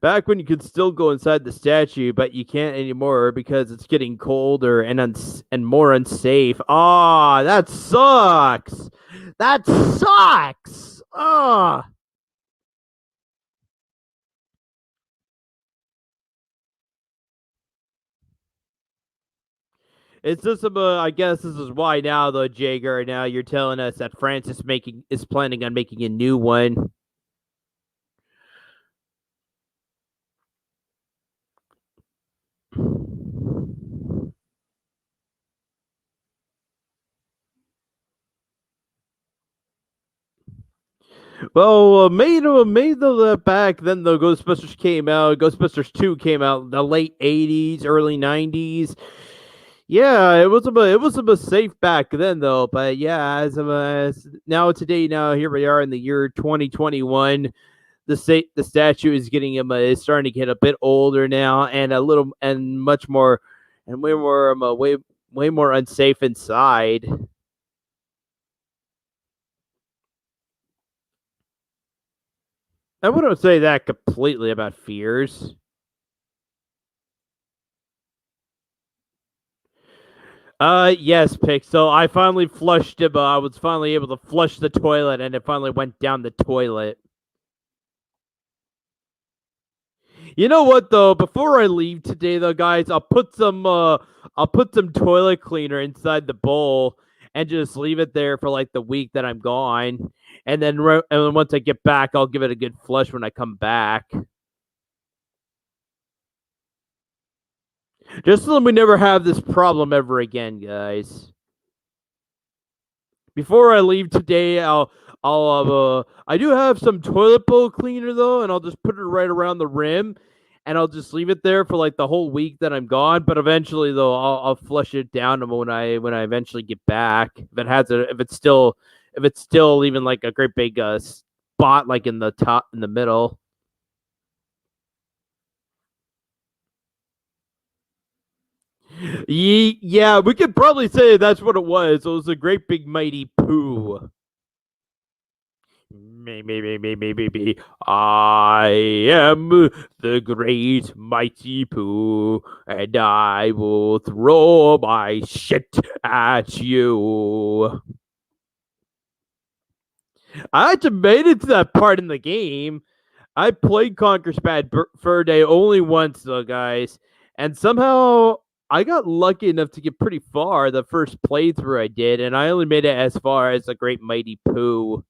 Back when you could still go inside the statue, but you can't anymore because it's getting colder and and more unsafe. Ah, that sucks. That sucks. Ah. It's just about, I guess this is why now though, Jager. Now you're telling us that France is planning on making a new one. Well, made the back then the Ghostbusters came out. Ghostbusters 2 came out in the late 80s, early 90s. Yeah, it was a safe back then though, but yeah, as now today now here we are in the year 2021. The statue is getting him is starting to get a bit older now and a little and much more and way more unsafe inside. I wouldn't say that completely about fears. Yes, Pick. So I finally flushed it, but I was finally able to flush the toilet, and it finally went down the toilet. You know what though? Before I leave today, though, guys, I'll put some toilet cleaner inside the bowl and just leave it there for like the week that I'm gone, and then once I get back, I'll give it a good flush when I come back, just so that we never have this problem ever again, guys. Before I leave today, I do have some toilet bowl cleaner though, and I'll just put it right around the rim, and I'll just leave it there for like the whole week that I'm gone. But eventually though, I'll flush it down when I eventually get back. If it's still leaving like a great big spot like in the top in the middle. Yeah, we could probably say that's what it was. It was a great big mighty poo. Me. I am the great mighty Pooh, and I will throw my shit at you. I actually made it to that part in the game. I played Conker's Bad Fur Day only once, though, guys, and somehow I got lucky enough to get pretty far the first playthrough I did, and I only made it as far as the Great Mighty Pooh.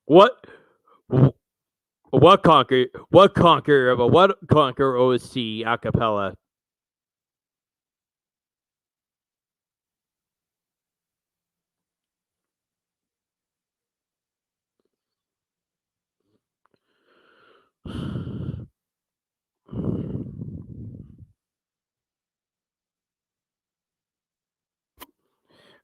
What? What conquer OC acapella?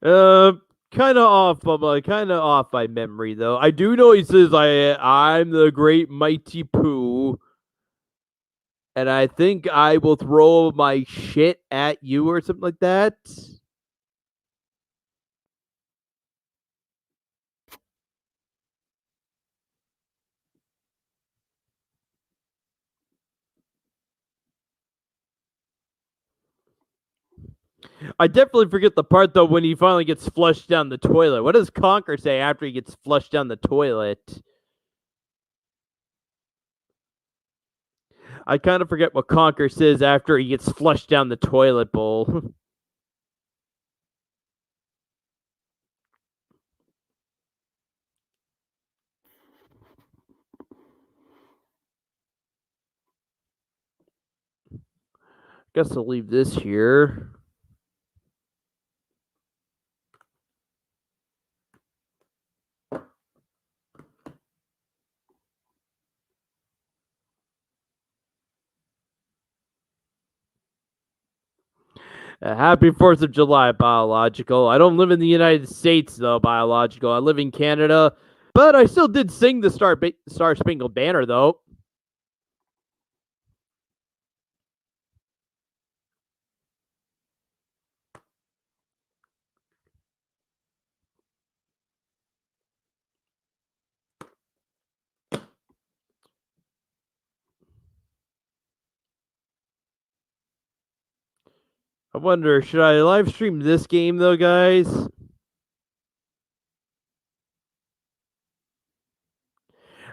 Uh, kind of off by memory though. I do know he says I'm the great mighty Pooh, and I think I will throw my shit at you or something like that. I definitely forget the part though when he finally gets flushed down the toilet. What does Conker say after he gets flushed down the toilet? I kind of forget what Conker says after he gets flushed down the toilet bowl. Guess I'll leave this here. Happy 4th of July, Biological. I don't live in the United States, though, Biological. I live in Canada, but I still did sing the Star Spangled Banner, though. I wonder, should I live stream this game, though, guys?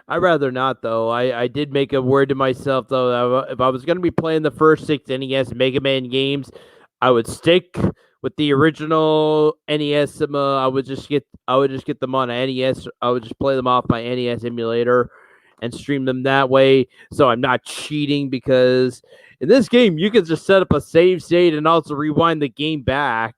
I'd rather not, though. I did make a word to myself, though, that if I was going to be playing the first 6 NES Mega Man games, I would stick with the original NES. I would just get them on NES. I would just play them off my NES emulator and stream them that way. So I'm not cheating because in this game you can just set up a save state and also rewind the game back.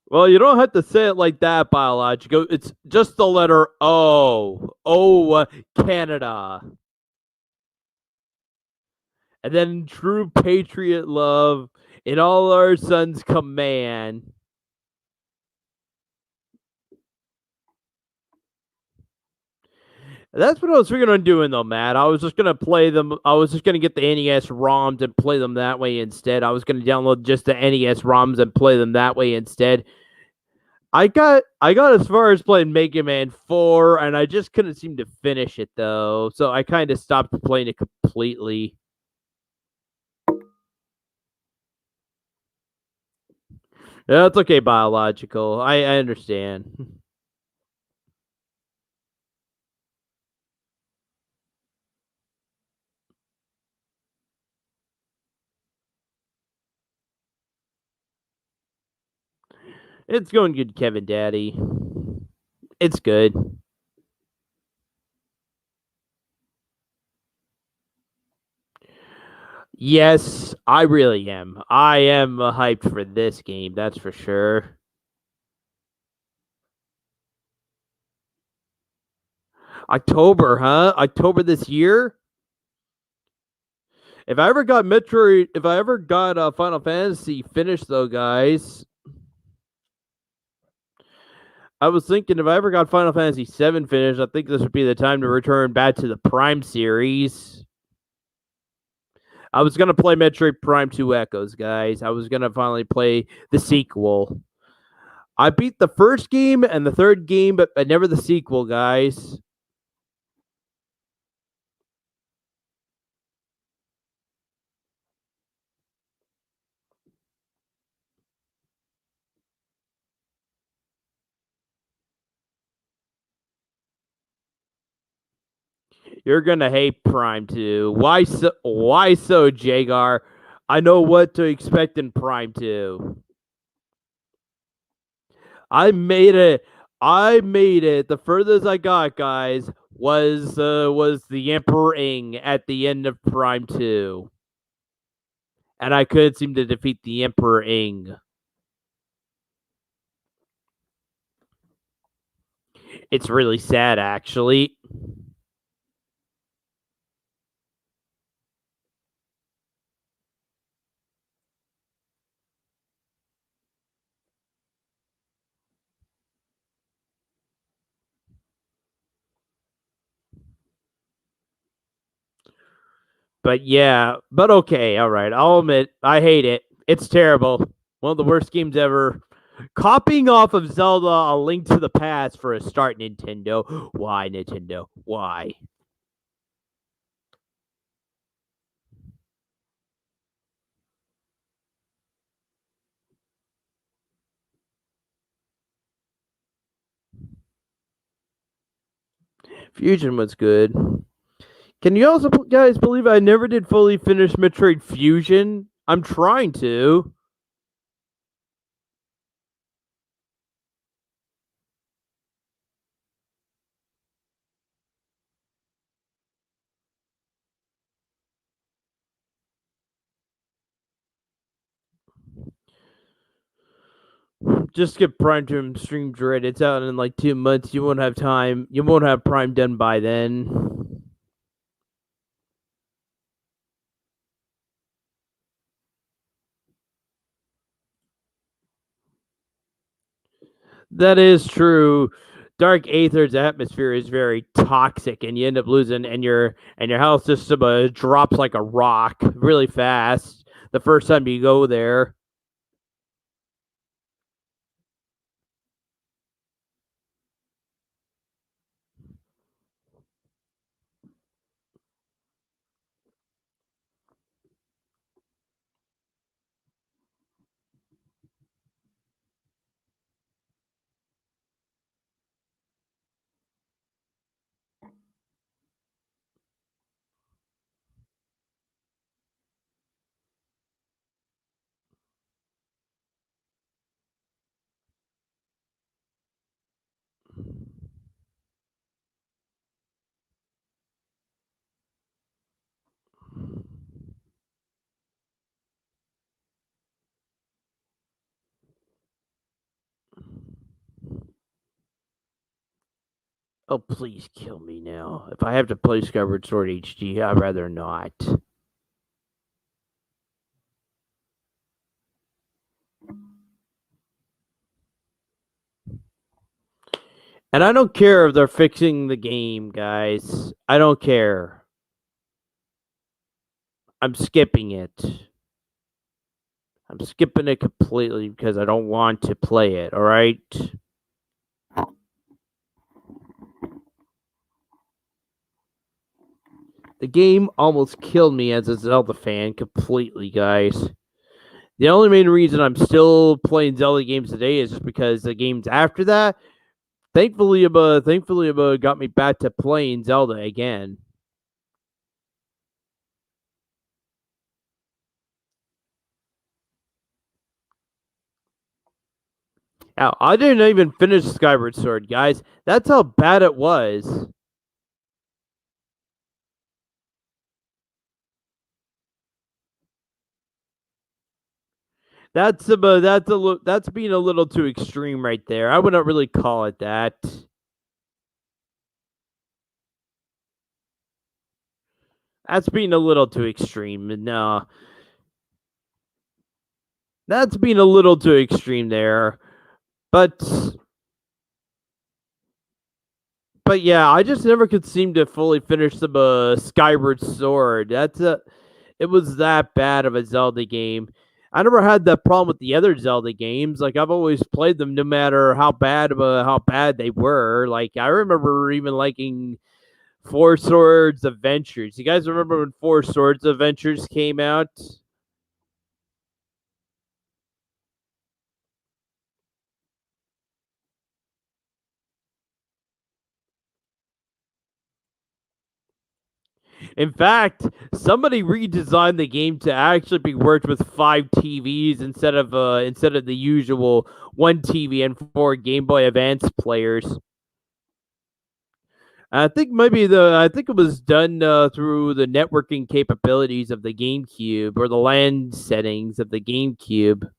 Well, you don't have to say it like that, Biological. It's just the letter O. Canada. And then true patriot love in all our sons command. That's what I was figuring on doing, though, Matt. I was just gonna play them. I was just gonna get the NES ROMs and play them that way instead. I was gonna download just the NES ROMs and play them that way instead. I got as far as playing Mega Man 4, and I just couldn't seem to finish it though. So I kind of stopped playing it completely. Yeah, it's okay, Biological. I understand. It's going good, Kevin Daddy. It's good. Yes, I really am. I am hyped for this game, that's for sure. October, huh? October this year? If I ever got Final Fantasy finished though, guys, I was thinking if I ever got Final Fantasy 7 finished, I think this would be the time to return back to the Prime series. I was gonna play Metroid Prime 2 Echoes, guys. I was gonna finally play the sequel. I beat the first game and the third game, but never the sequel, guys. You're gonna hate Prime 2. Why so, Jagar? I know what to expect in Prime 2. I made it. I made it. The furthest I got, guys, was the Emperor Ing at the end of Prime 2. And I couldn't seem to defeat the Emperor Ing. It's really sad, actually. But yeah, but okay, all right. I'll admit, I hate it. It's terrible. One of the worst games ever. Copying off of Zelda A Link to the Past for a start, Nintendo. Why, Nintendo? Why? Fusion was good. Can you also guys believe I never did fully finish Metroid Fusion? I'm trying to. Just get Prime to Stream Dread. It's out in like 2 months. You won't have time. You won't have Prime done by then. That is true. Dark Aether's atmosphere is very toxic, and you end up losing, and your health system drops like a rock really fast the first time you go there. Oh, please kill me now. If I have to play Skyward Sword HD, I'd rather not. And I don't care if they're fixing the game, guys. I don't care. I'm skipping it. I'm skipping it completely because I don't want to play it, alright? The game almost killed me as a Zelda fan completely, guys. The only main reason I'm still playing Zelda games today is just because the games after that, thankfully, got me back to playing Zelda again. Now, I didn't even finish Skyward Sword, guys. That's how bad it was. That's being a little too extreme right there. I wouldn't really call it that. That's being a little too extreme. No, that's being a little too extreme there. But but yeah, I just never could seem to fully finish the Skyward Sword. It was that bad of a Zelda game. I never had that problem with the other Zelda games. Like I've always played them, no matter how bad they were. Like I remember even liking Four Swords Adventures. You guys remember when Four Swords Adventures came out? In fact, somebody redesigned the game to actually be worked with 5 TVs instead of the usual 1 TV and 4 Game Boy Advance players. I think it was done through the networking capabilities of the GameCube or the LAN settings of the GameCube.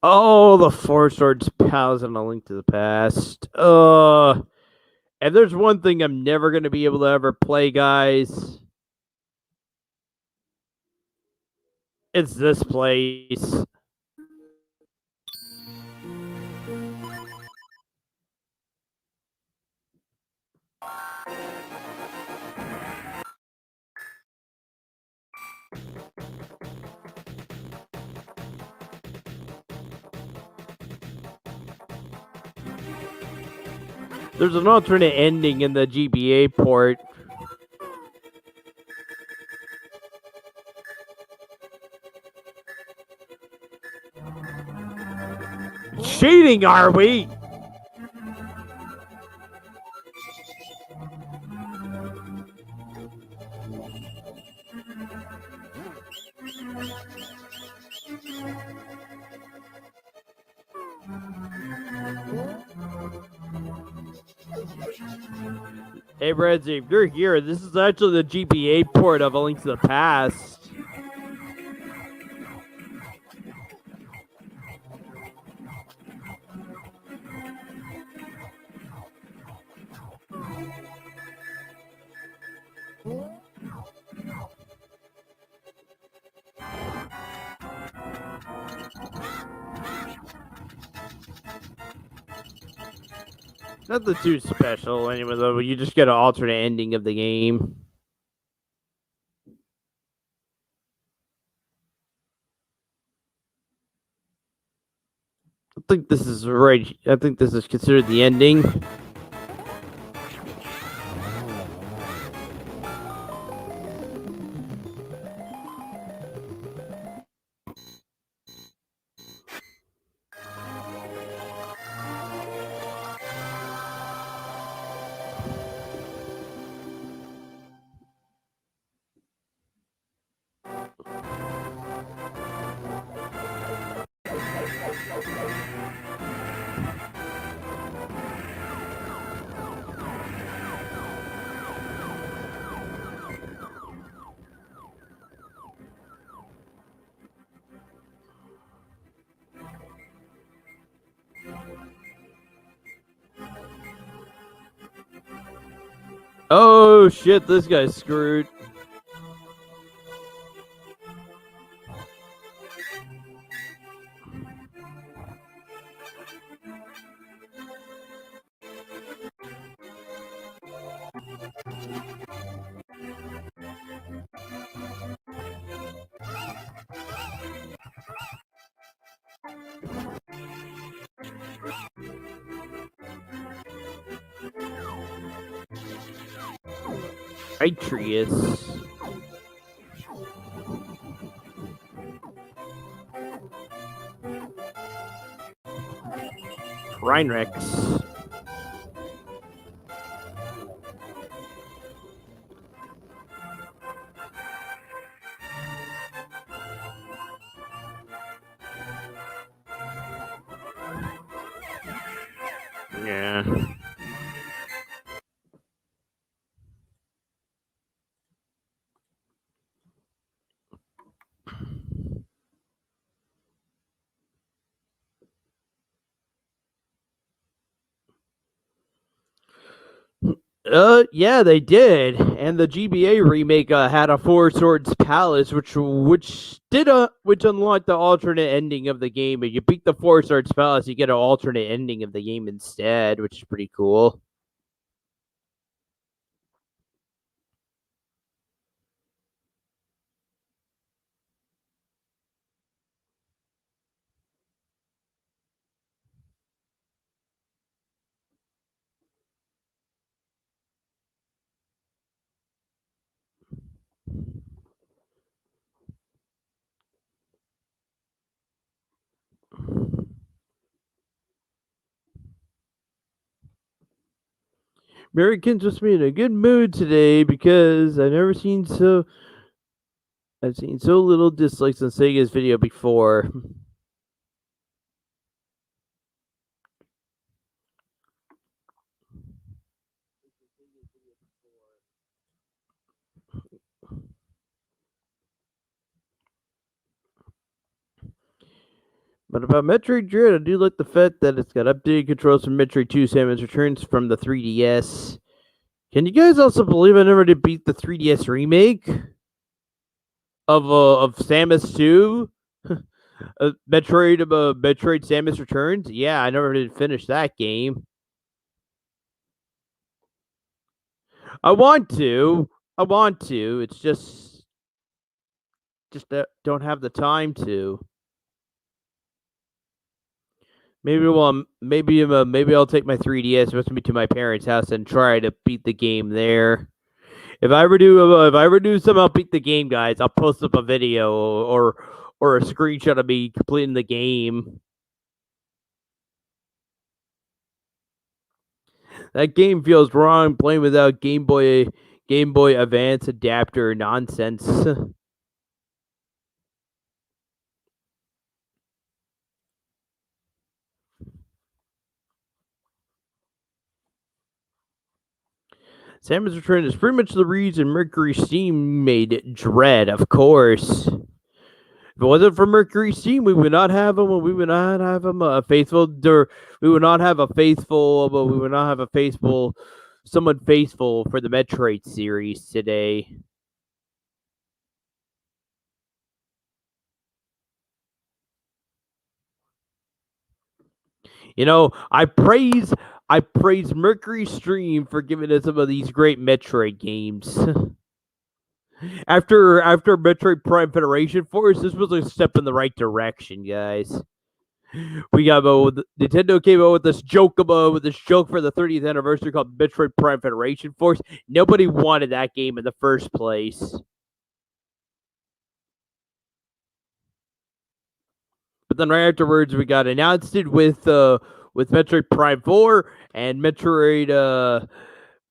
Oh, the Four Swords Palace and A Link to the Past. And there's one thing I'm never going to be able to ever play, guys. It's this place. There's an alternate ending in the GBA port. Cheating, are we? Hey, Bradzy, if you're here, this is actually the GBA port of A Link to the Past. Nothing too special, anyway, though. You just get an alternate ending of the game. I think this is right. I think this is considered the ending. Oh shit, this guy's screwed. Atreus. Rheinrex. Yeah. Yeah, they did, and the GBA remake had a Four Swords Palace, which unlocked the alternate ending of the game. If you beat the Four Swords Palace, you get an alternate ending of the game instead, which is pretty cool. Americans just me in a good mood today because I've seen so little dislikes on Sega's video before. But about Metroid Dread, I do like the fact that it's got updated controls from Metroid 2 Samus Returns from the 3DS. Can you guys also believe I never did beat the 3DS remake of Samus 2? Metroid Samus Returns? Yeah, I never did finish that game. I want to. I want to. It's just don't have the time to. Maybe I'll take my 3DS with me to my parents' house and try to beat the game there. If I ever do somehow beat the game, guys, I'll post up a video or a screenshot of me completing the game. That game feels wrong playing without Game Boy Advance adapter nonsense. Samus Return is pretty much the reason Mercury Steam made Dread, of course. If it wasn't for Mercury Steam, we would not have him. We would not have him faithful. We would not have a faithful. But we would not have a faithful, someone faithful for the Metroid series today. You know, I praise Mercury Stream for giving us some of these great Metroid games. After Metroid Prime Federation Force, this was a step in the right direction, guys. We got Nintendo came out with this joke for the 30th anniversary called Metroid Prime Federation Force. Nobody wanted that game in the first place. But then right afterwards, we got announced it with Metroid Prime 4 and Metroid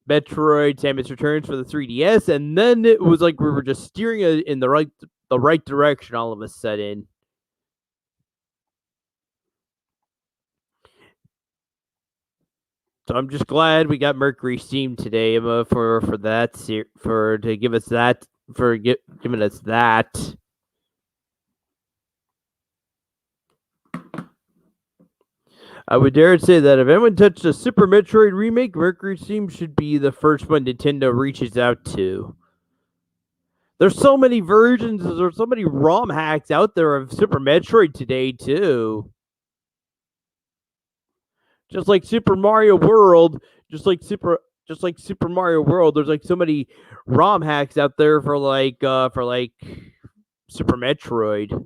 Samus Returns for the 3DS, and then it was like we were just steering it in the right direction all of a sudden. So I'm just glad we got Mercury Steam today for that for to give us that for giving us that. I would dare say that if anyone touched a Super Metroid remake, Mercury Steam should be the first one Nintendo reaches out to. There's so many versions, there's so many ROM hacks out there of Super Metroid today too. Just like Super Mario World, just like Super Mario World, there's like so many ROM hacks out there for like Super Metroid.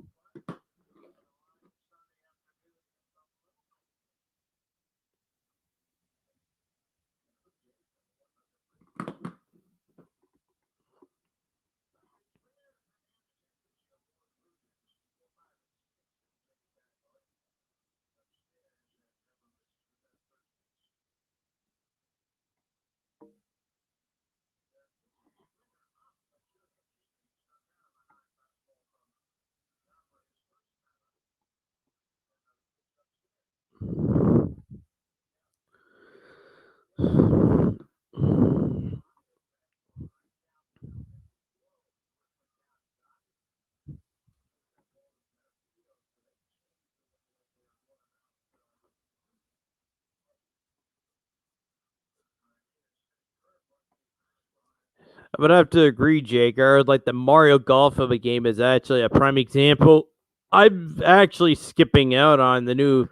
I would have to agree, Jake. Or like the Mario Golf of a game is actually a prime example. I'm actually skipping out on the new.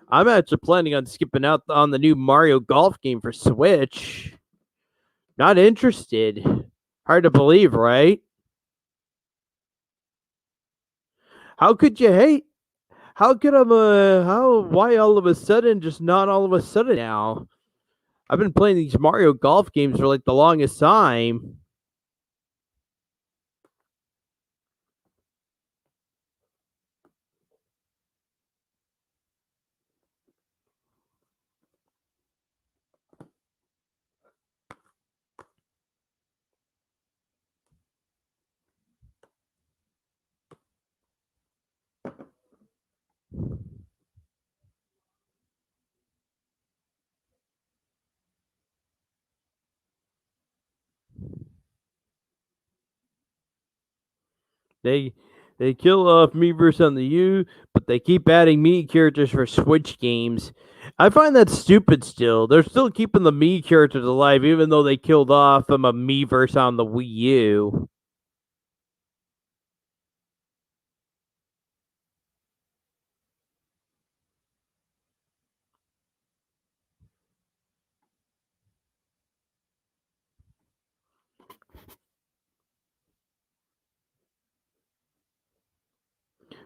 I'm actually planning on skipping out on the new Mario Golf game for Switch. Not interested. Hard to believe, right? How could you hate? How could I? How? Why all of a sudden? Just not all of a sudden now. I've been playing these Mario Golf games for like the longest time. They They kill off Miiverse on the U, but they keep adding Mii characters for Switch games. I find that stupid still. They're still keeping the Mii characters alive, even though they killed off them a Miiverse on the Wii U.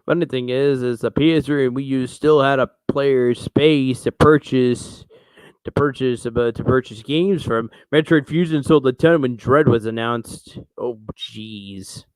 Funny thing is the PS3 and Wii U still had a player space to purchase games from. Metroid Fusion sold a ton when Dread was announced. Oh, jeez.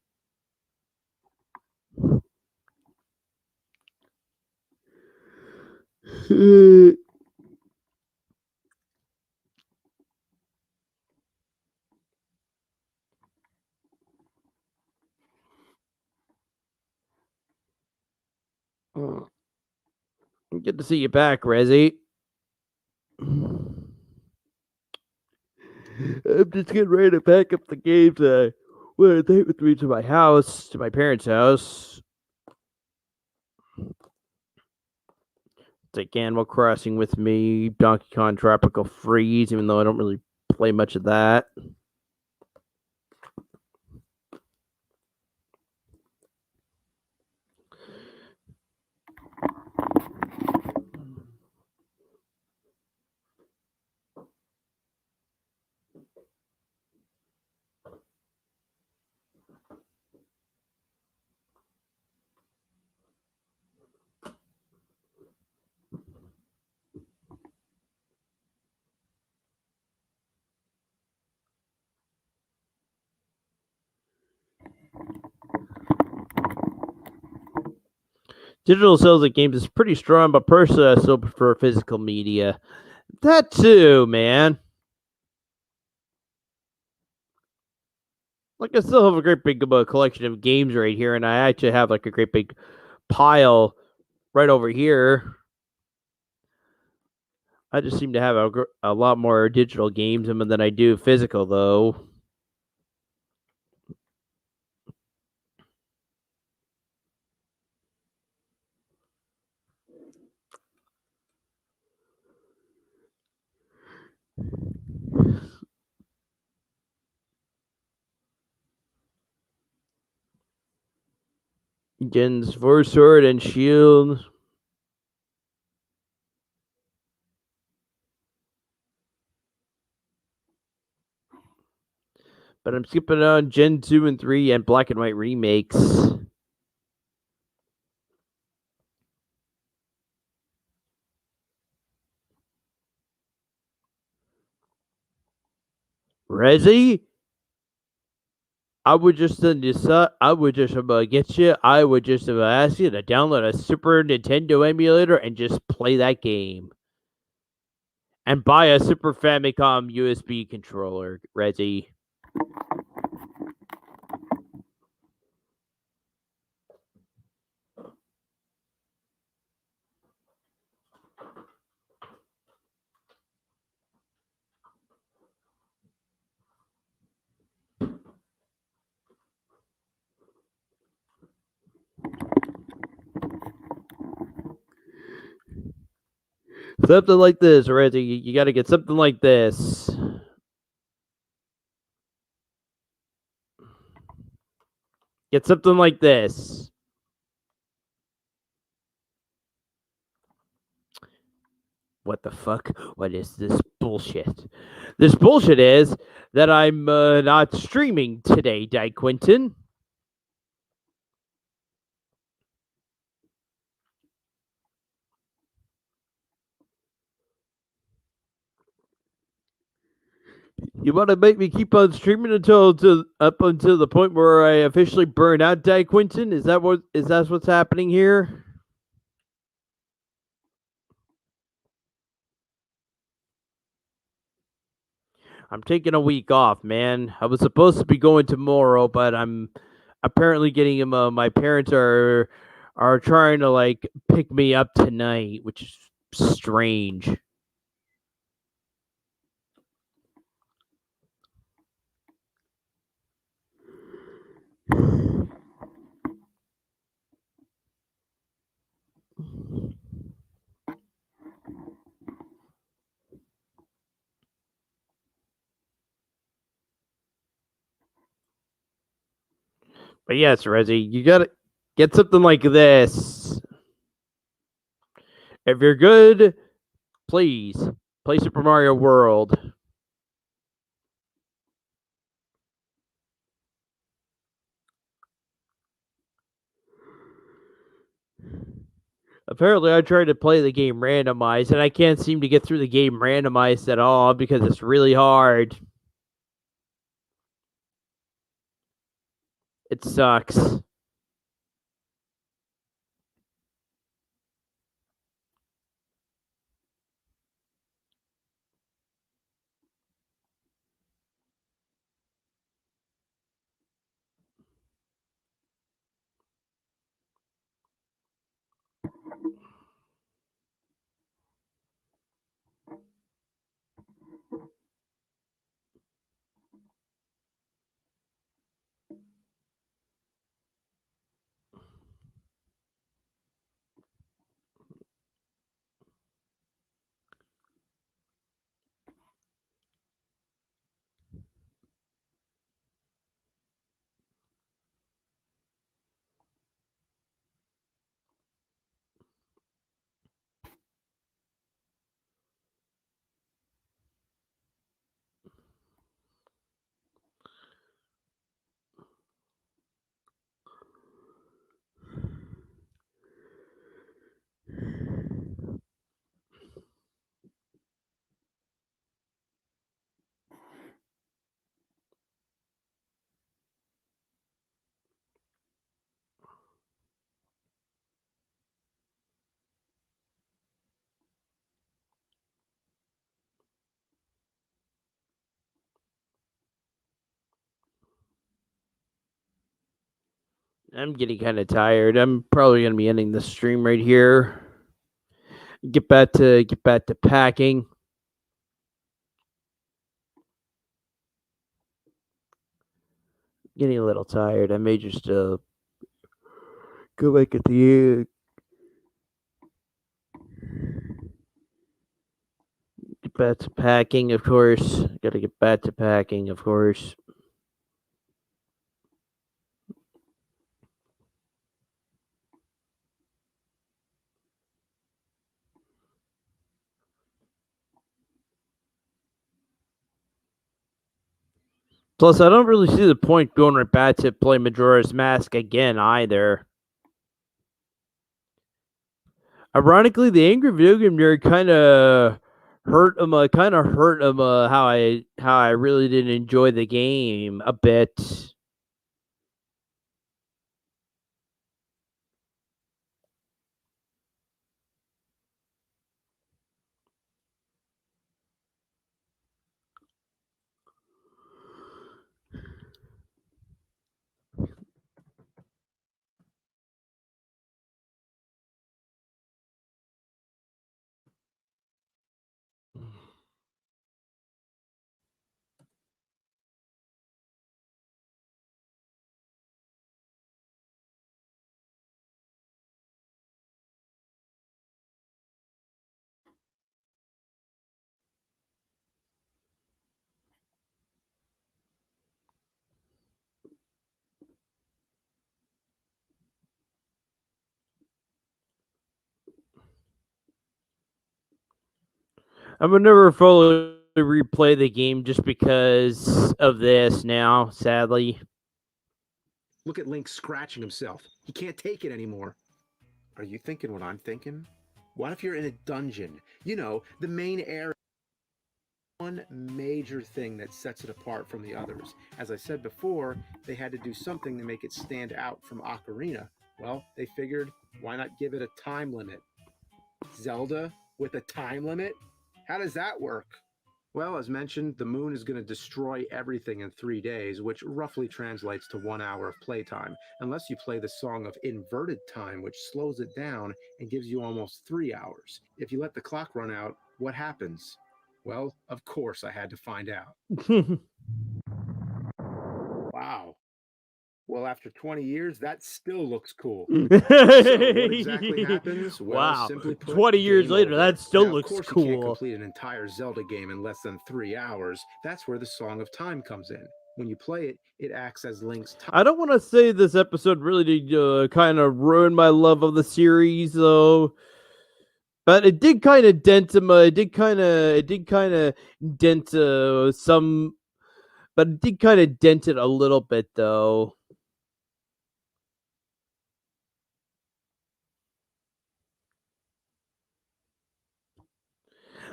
Good to see you back, Rezzy. I'm just getting ready to pack up the games I want to take with me to my house, to my parents' house. Take Animal Crossing with me, Donkey Kong Tropical Freeze, even though I don't really play much of that. Digital sales of games is pretty strong, but personally, I still prefer physical media. That too, man. Like, I still have a great big collection of games right here, and I actually have like a great big pile right over here. I just seem to have a lot more digital games than I do physical, though. Gens for Sword and Shield. But I'm skipping on Gen 2 and 3 and Black and White remakes. Resi? I would just I would just get you. I would just ask you to download a Super Nintendo emulator and just play that game. And buy a Super Famicom USB controller, Resi. Something like this, Resi. You got to get something like this. Get something like this. What the fuck? What is this bullshit? This bullshit is that I'm not streaming today, Di Quinton. You want to make me keep on streaming up until the point where I officially burn out, Di Quinton? Is that what's happening here? I'm taking a week off, man. I was supposed to be going tomorrow, but I'm apparently getting him. My parents are trying to like pick me up tonight, which is strange. But yes, Rezzy, you gotta get something like this. If you're good, please play Super Mario World. Apparently, I tried to play the game randomized, and I can't seem to get through the game randomized at all because it's really hard. It sucks. I'm getting kind of tired. I'm probably gonna be ending the stream right here. Get back to packing. Getting a little tired. I may just go back at the get back to packing, of course. Gotta get back to packing, of course. Plus, I don't really see the point going right back to play Majora's Mask again either. Ironically, the Angry Video Game Nerd kind of hurt him. How I really didn't enjoy the game a bit. I would never fully replay the game just because of this now, sadly. Look at Link scratching himself. He can't take it anymore. Are you thinking what I'm thinking? What if you're in a dungeon? You know, the main area. One major thing that sets it apart from the others. As I said before, they had to do something to make it stand out from Ocarina. Well, they figured, why not give it a time limit? Zelda with a time limit? How does that work? Well, as mentioned, the moon is going to destroy everything in 3 days, which roughly translates to 1 hour of playtime, unless you play the Song of Inverted Time, which slows it down and gives you almost 3 hours. If you let the clock run out, what happens? Well, of course, I had to find out. Wow. Well, after 20 years, that still looks cool. So, what exactly happens? Well, wow. simply put, 20 years later, over. that still now, looks of course, cool. You can't complete an entire Zelda game in less than 3 hours. That's where the Song of Time comes in. When you play it, it acts as Link's I don't want to say this episode really did kind of ruin my love of the series, though. But it did kind of dent him. It did kind of dent some, but it did kind of dent it a little bit, though.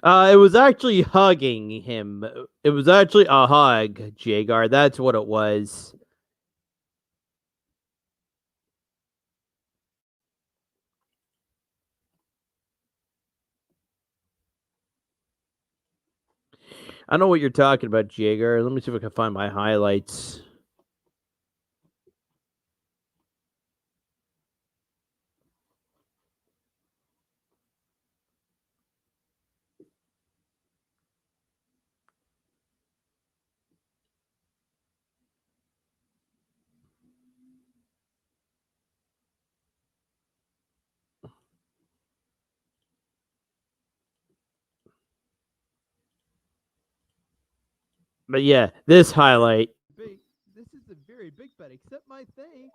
It was actually hugging him. It was actually a hug, Jagar. That's what it was. I know what you're talking about, Jagar. Let me see if I can find my highlights. But yeah, this highlight. This is a very big bet. Accept my thanks.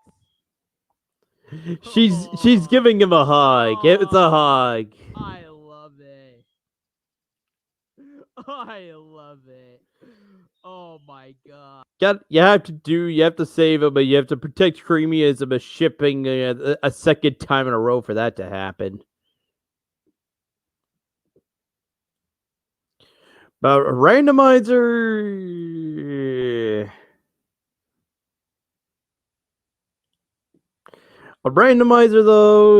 She's giving him a hug. It's a hug. I love it. I love it. Oh my god. You have to save him, but you have to protect Creamy as a shipping a second time in a row for that to happen. But randomizer. A randomizer, though.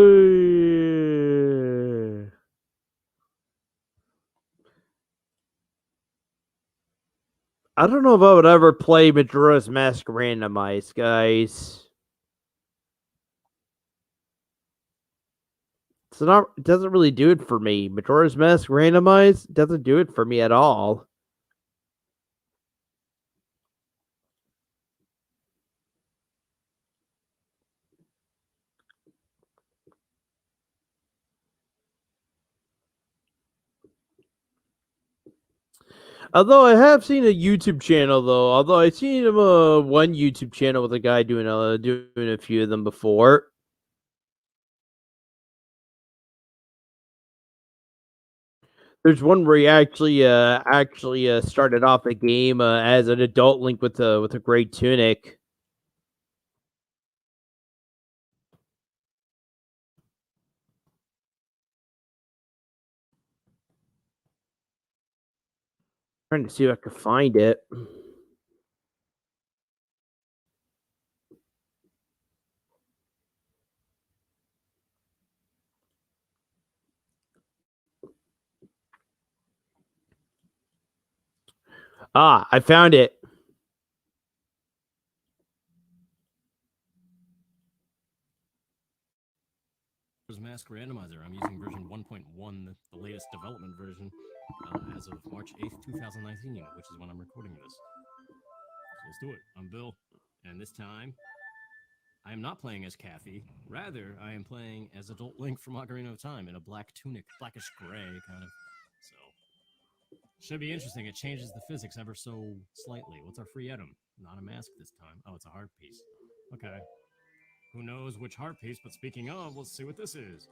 I don't know if I would ever play Majora's Mask randomized, guys. It doesn't really do it for me. Majora's Mask randomized doesn't do it for me at all. Although I have seen a YouTube channel, though. Although I've seen one YouTube channel with a guy doing a few of them before. There's one where he actually started off the game as an adult Link with a great tunic. Trying to see if I can find it. Ah, I found it. Mask Randomizer. I'm using version 1.1, the latest development version, as of March 8th, 2019, which is when I'm recording this. So let's do it. I'm Bill, and this time, I am not playing as Kathy. Rather, I am playing as Adult Link from Ocarina of Time in a black tunic, blackish gray, kind of. So, should be interesting. It changes the physics ever so slightly. What's our free item? Not a mask this time. Oh, it's a heart piece. Okay. Who knows which heart piece, but speaking of, let's see what this is.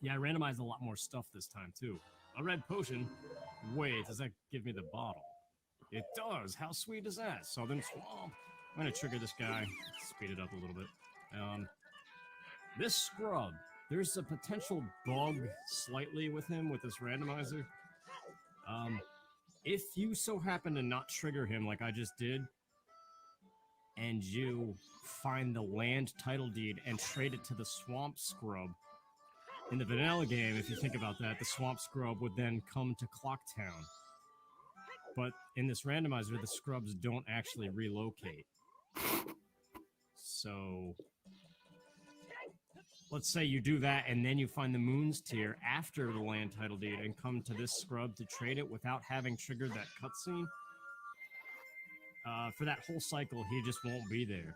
Yeah, I randomized a lot more stuff this time, too. A red potion. Wait, does that give me the bottle? It does. How sweet is that? Southern Swamp. I'm going to trigger this guy. Speed it up a little bit. This scrub. There's a potential bug slightly with him with this randomizer. If you so happen to not trigger him like I just did, and you find the land title deed and trade it to the swamp scrub. In the vanilla game, if you think about that, the swamp scrub would then come to Clocktown. But in this randomizer, the scrubs don't actually relocate. So, let's say you do that and then you find the Moons tier after the land title deed and come to this scrub to trade it without having triggered that cutscene. For that whole cycle, he just won't be there.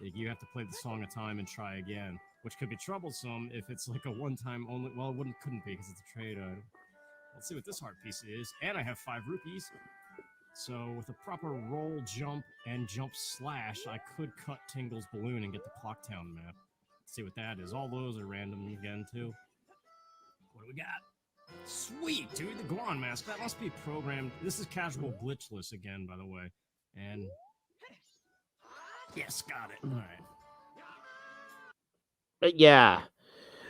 You have to play the Song of Time and try again, which could be troublesome if it's like a one-time only. Well, it couldn't be because it's a trade item. Let's see what this heart piece is. And I have 5 rupees. So with a proper roll, jump, and jump slash, I could cut Tingle's balloon and get the Clocktown map. Let's see what that is. All those are random again, too. What do we got? Sweet, dude, the Goron mask. That must be programmed. This is casual glitchless again, by the way. And yes, got it. All right. But yeah,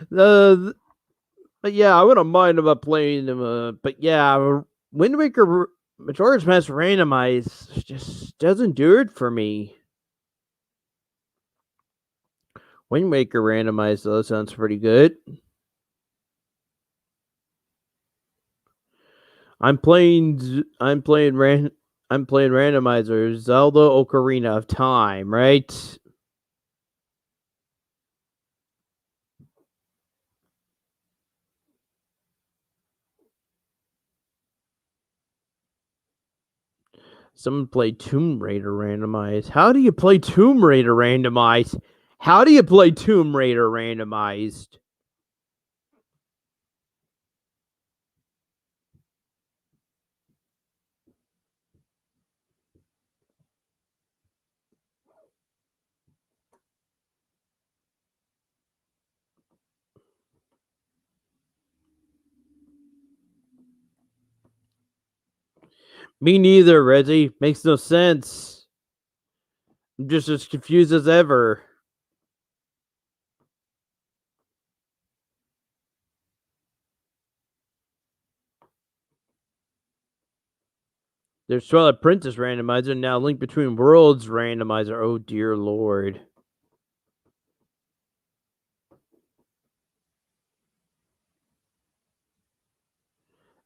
but yeah, I wouldn't mind about playing them. But yeah, Wind Waker Majora's Mask randomized just doesn't do it for me. Wind Waker randomized though sounds pretty good. I'm playing randomizer Zelda Ocarina of Time, right? Someone played Tomb Raider randomized. How do you play Tomb Raider randomized? How do you play Tomb Raider randomized? Me neither, Reggie. Makes no sense. I'm just as confused as ever. There's Twilight Princess randomizer, now Link Between Worlds randomizer. Oh dear lord.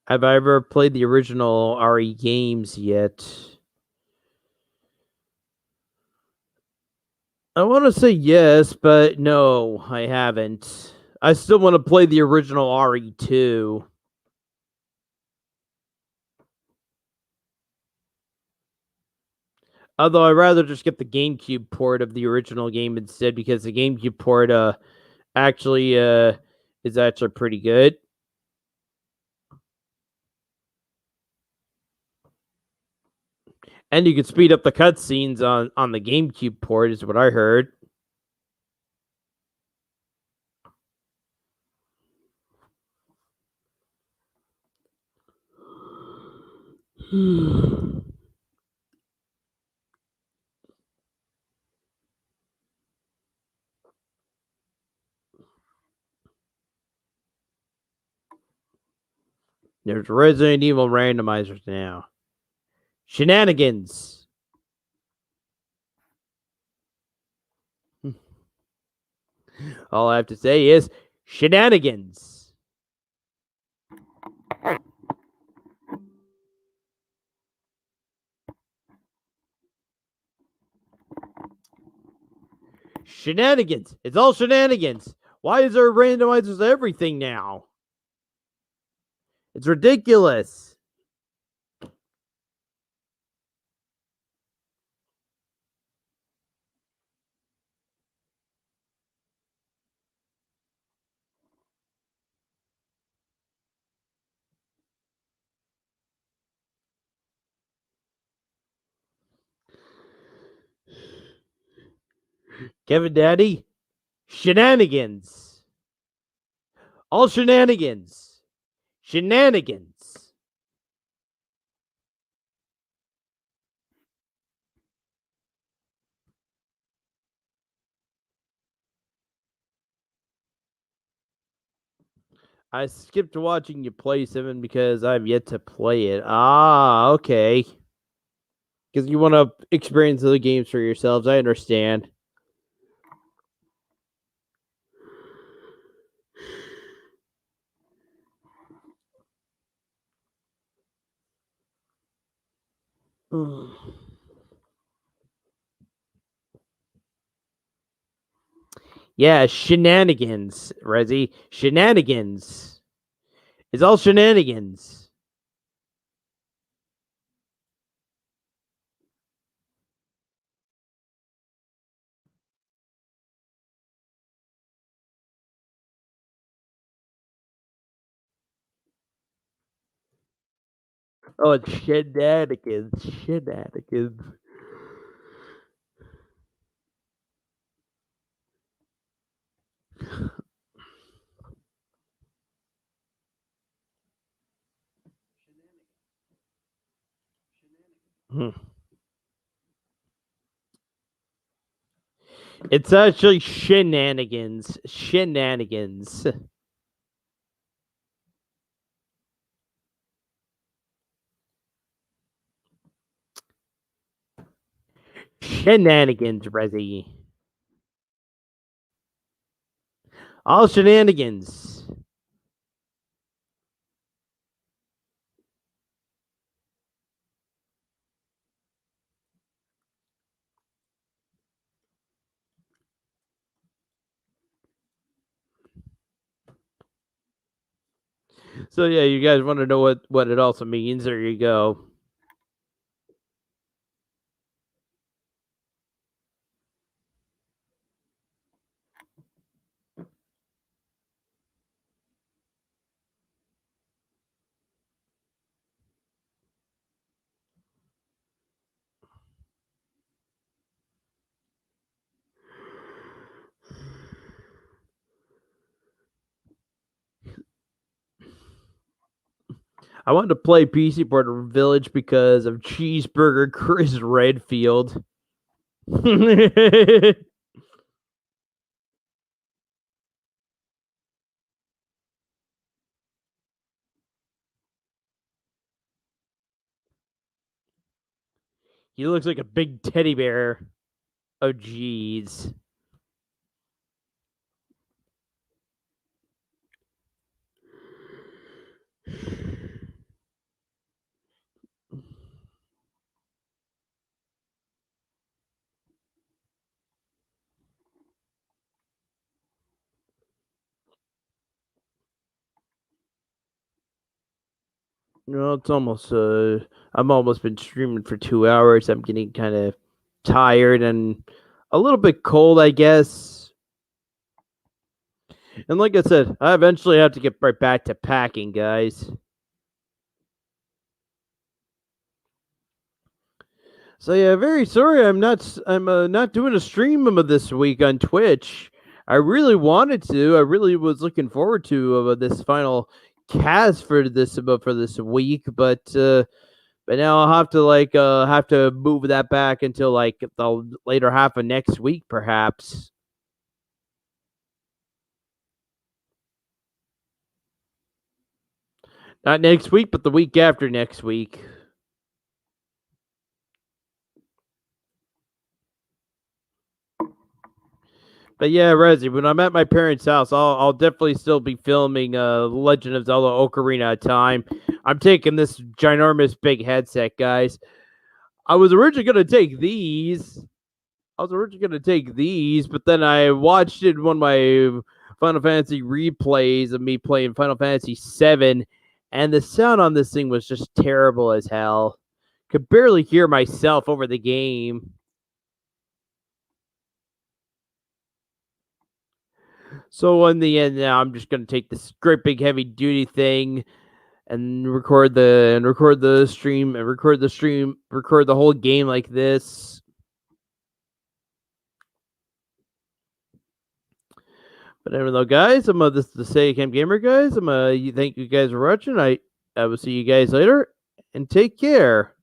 Have I ever played the original RE games yet? I want to say yes, but no, I haven't. I still want to play the original RE2. Although I'd rather just get the GameCube port of the original game instead, because the GameCube port actually is actually pretty good. And you can speed up the cutscenes on the GameCube port, is what I heard. There's Resident Evil randomizers now. Shenanigans. All I have to say is shenanigans. Shenanigans. It's all shenanigans. Why is there randomizers to everything now? It's ridiculous. Kevin Daddy, shenanigans. All shenanigans. Shenanigans. I skipped watching you play 7 because I've yet to play it. Ah, okay. Because you want to experience the games for yourselves. I understand. Yeah, shenanigans, Resi. Shenanigans. It's all shenanigans. Oh, it's shenanigans. Shenanigans. Hmm. It's actually shenanigans. Shenanigans. Shenanigans, Rezzy. All shenanigans. So yeah, you guys want to know what it also means? There you go. I wanted to play PC Border Village because of Cheeseburger Chris Redfield. He looks like a big teddy bear. Oh, jeez. No, it's almost I'm almost been streaming for 2 hours. I'm getting kind of tired and a little bit cold, I guess. And like I said, I eventually have to get right back to packing, guys. So yeah, very sorry I'm not doing a stream of this week on Twitch. I really wanted to. I really was looking forward to this final cast for this week, but now I'll have to have to move that back until like the later half of next week, perhaps. Not next week, but the week after next week. But yeah, Rezzy, when I'm at my parents' house, I'll definitely still be filming Legend of Zelda Ocarina of Time. I'm taking this ginormous big headset, guys. I was originally gonna take these. But then I watched it in one of my Final Fantasy replays of me playing Final Fantasy VII, and the sound on this thing was just terrible as hell. Could barely hear myself over the game. So in the end, now I'm just gonna take this great big heavy duty thing and record the stream and record the whole game like this. But anyway, though, guys, this is the Say Camp Gamer, guys. Thank you guys for watching. I will see you guys later and take care.